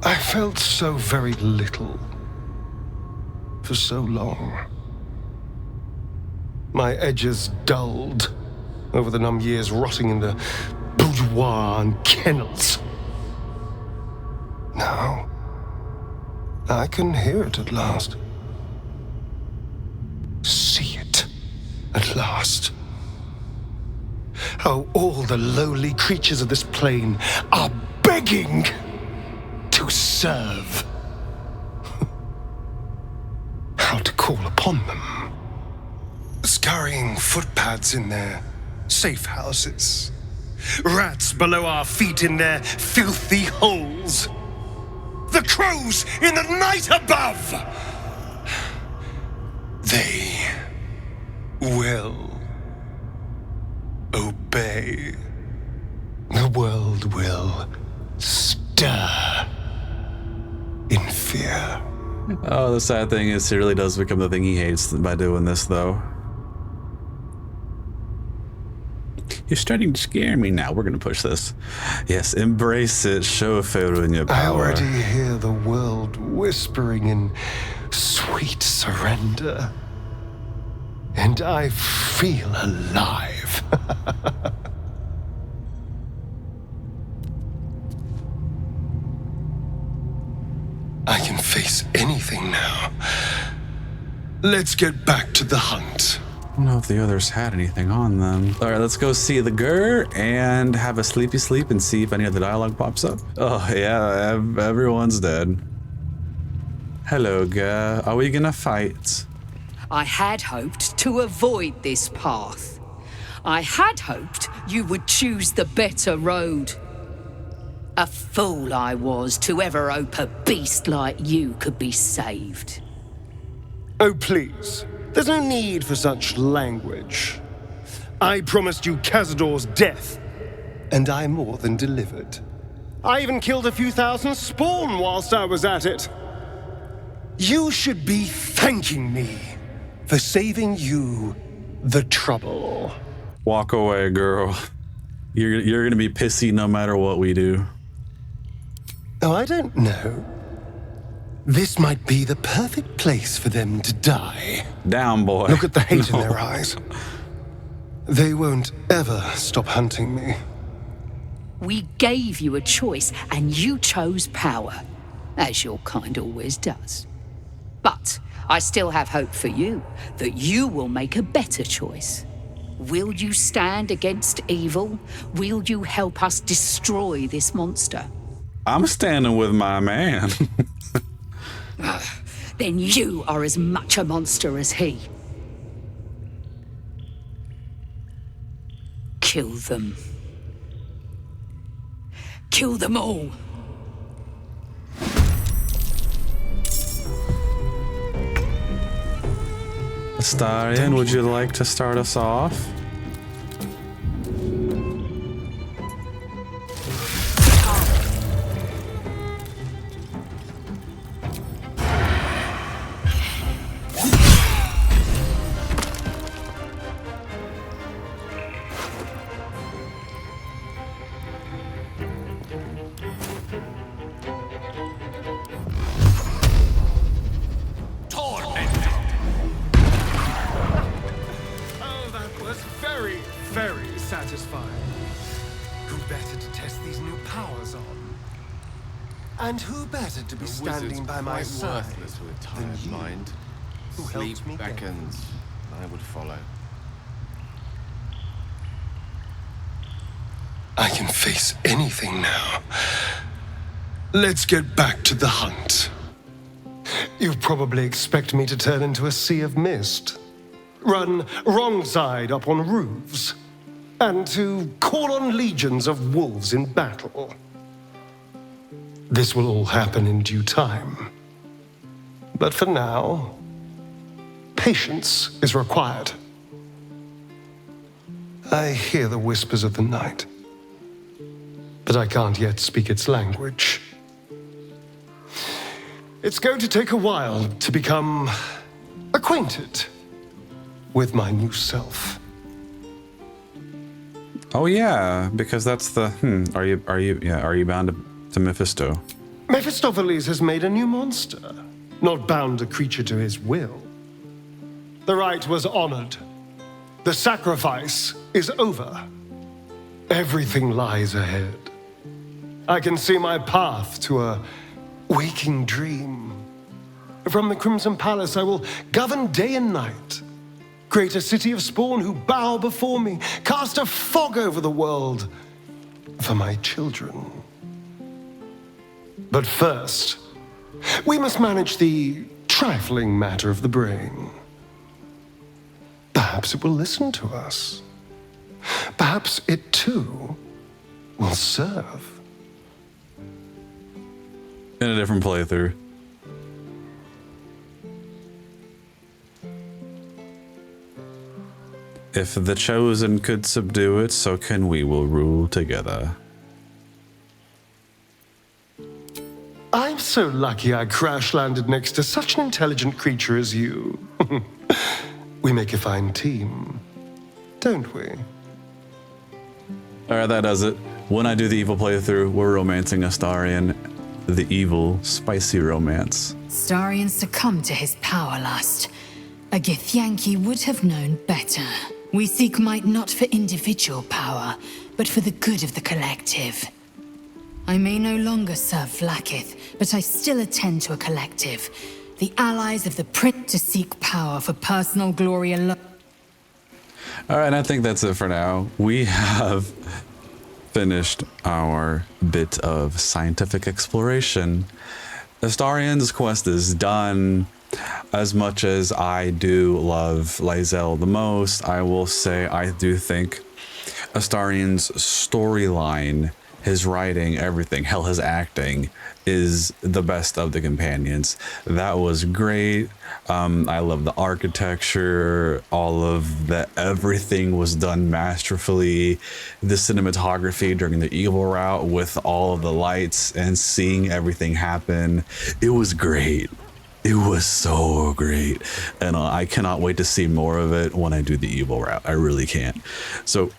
I felt so very little for so long. My edges dulled over the numb years rotting in the boudoir and kennels. Now, I can hear it at last. See it at last. How all the lowly creatures of this plane are begging to serve. How to call upon them. Scurrying footpads in their safe houses. Rats below our feet in their filthy holes. The crows in the night above. They will obey. The world will stir in fear. Oh, the sad thing is he really does become the thing he hates by doing this, though. You're starting to scare me now. We're going to push this. Yes, embrace it. Show a photo in your power. I already hear the world whispering in sweet surrender. And I feel alive. I can face anything now. Let's get back to the hunt. I don't know if the others had anything on them. All right, let's go see the Gur and have a sleepy sleep and see if any other dialogue pops up. Oh, yeah, everyone's dead. Hello, Gur. Are we gonna fight? I had hoped to avoid this path. I had hoped you would choose the better road. A fool I was to ever hope a beast like you could be saved. Oh, please. There's no need for such language. I promised you Cazador's death, and I more than delivered. I even killed a few thousand spawn whilst I was at it. You should be thanking me for saving you the trouble. Walk away, girl. You're gonna be pissy no matter what we do. Oh, I don't know. This might be the perfect place for them to die. Down, boy. Look at the hate in their eyes. They won't ever stop hunting me. We gave you a choice, and you chose power, as your kind always does. But I still have hope for you, that you will make a better choice. Will you stand against evil? Will you help us destroy this monster? I'm standing with my man. Then you are as much a monster as he. Kill them. Kill them all. Astarion, would you like to start us off? Very satisfying. Who better to test these new powers on? And who better to be standing by my side worthless with a than tired you, mind. who Sleep helped me get beckons. I would follow. I can face anything now. Let's get back to the hunt. You probably expect me to turn into a sea of mist, run wrong side up on roofs, and to call on legions of wolves in battle. This will all happen in due time. But for now, patience is required. I hear the whispers of the night, but I can't yet speak its language. It's going to take a while to become acquainted with my new self. Oh yeah, because that's the Are you bound to Mephisto? Mephistopheles has made a new monster, not bound a creature to his will. The rite was honored. The sacrifice is over. Everything lies ahead. I can see my path to a waking dream. From the Crimson Palace, I will govern day and night. Create a city of spawn who bow before me, cast a fog over the world for my children. But first, we must manage the trifling matter of the brain. Perhaps it will listen to us. Perhaps it too will serve. In a different playthrough. If the chosen could subdue it, so can we. Will rule together. I'm so lucky I crash-landed next to such an intelligent creature as you. We make a fine team, don't we? Alright, that does it. When I do the evil playthrough, we're romancing Astarion, the evil, spicy romance. Astarion succumbed to his power lust. A Githyanki would have known better. We seek might not for individual power, but for the good of the collective. I may no longer serve Vlaakith, but I still attend to a collective. The allies of the Prince to seek power for personal glory alone. Alright, I think that's it for now. We have finished our bit of scientific exploration. Astarion's quest is done. As much as I do love Lae'zel the most, I will say I do think Astarion's storyline, his writing, everything, hell, his acting is the best of the companions. That was great. I love the architecture, all of that. Everything was done masterfully. The cinematography during the evil route with all of the lights and seeing everything happen. It was great. It was so great. And I cannot wait to see more of it when I do the evil route. I really can't. So,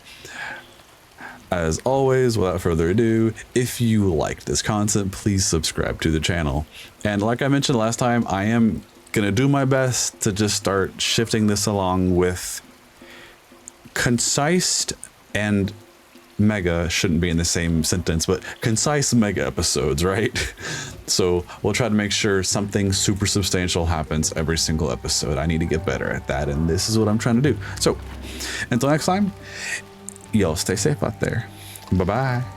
as always, without further ado, if you liked this content, please subscribe to the channel. And like I mentioned last time, I am gonna do my best to just start shifting this along with concise and mega shouldn't be in the same sentence, but concise mega episodes, right? So we'll try to make sure something super substantial happens every single episode. I need to get better at that, and this is what I'm trying to do. So Until next time, y'all stay safe out there. Bye-bye.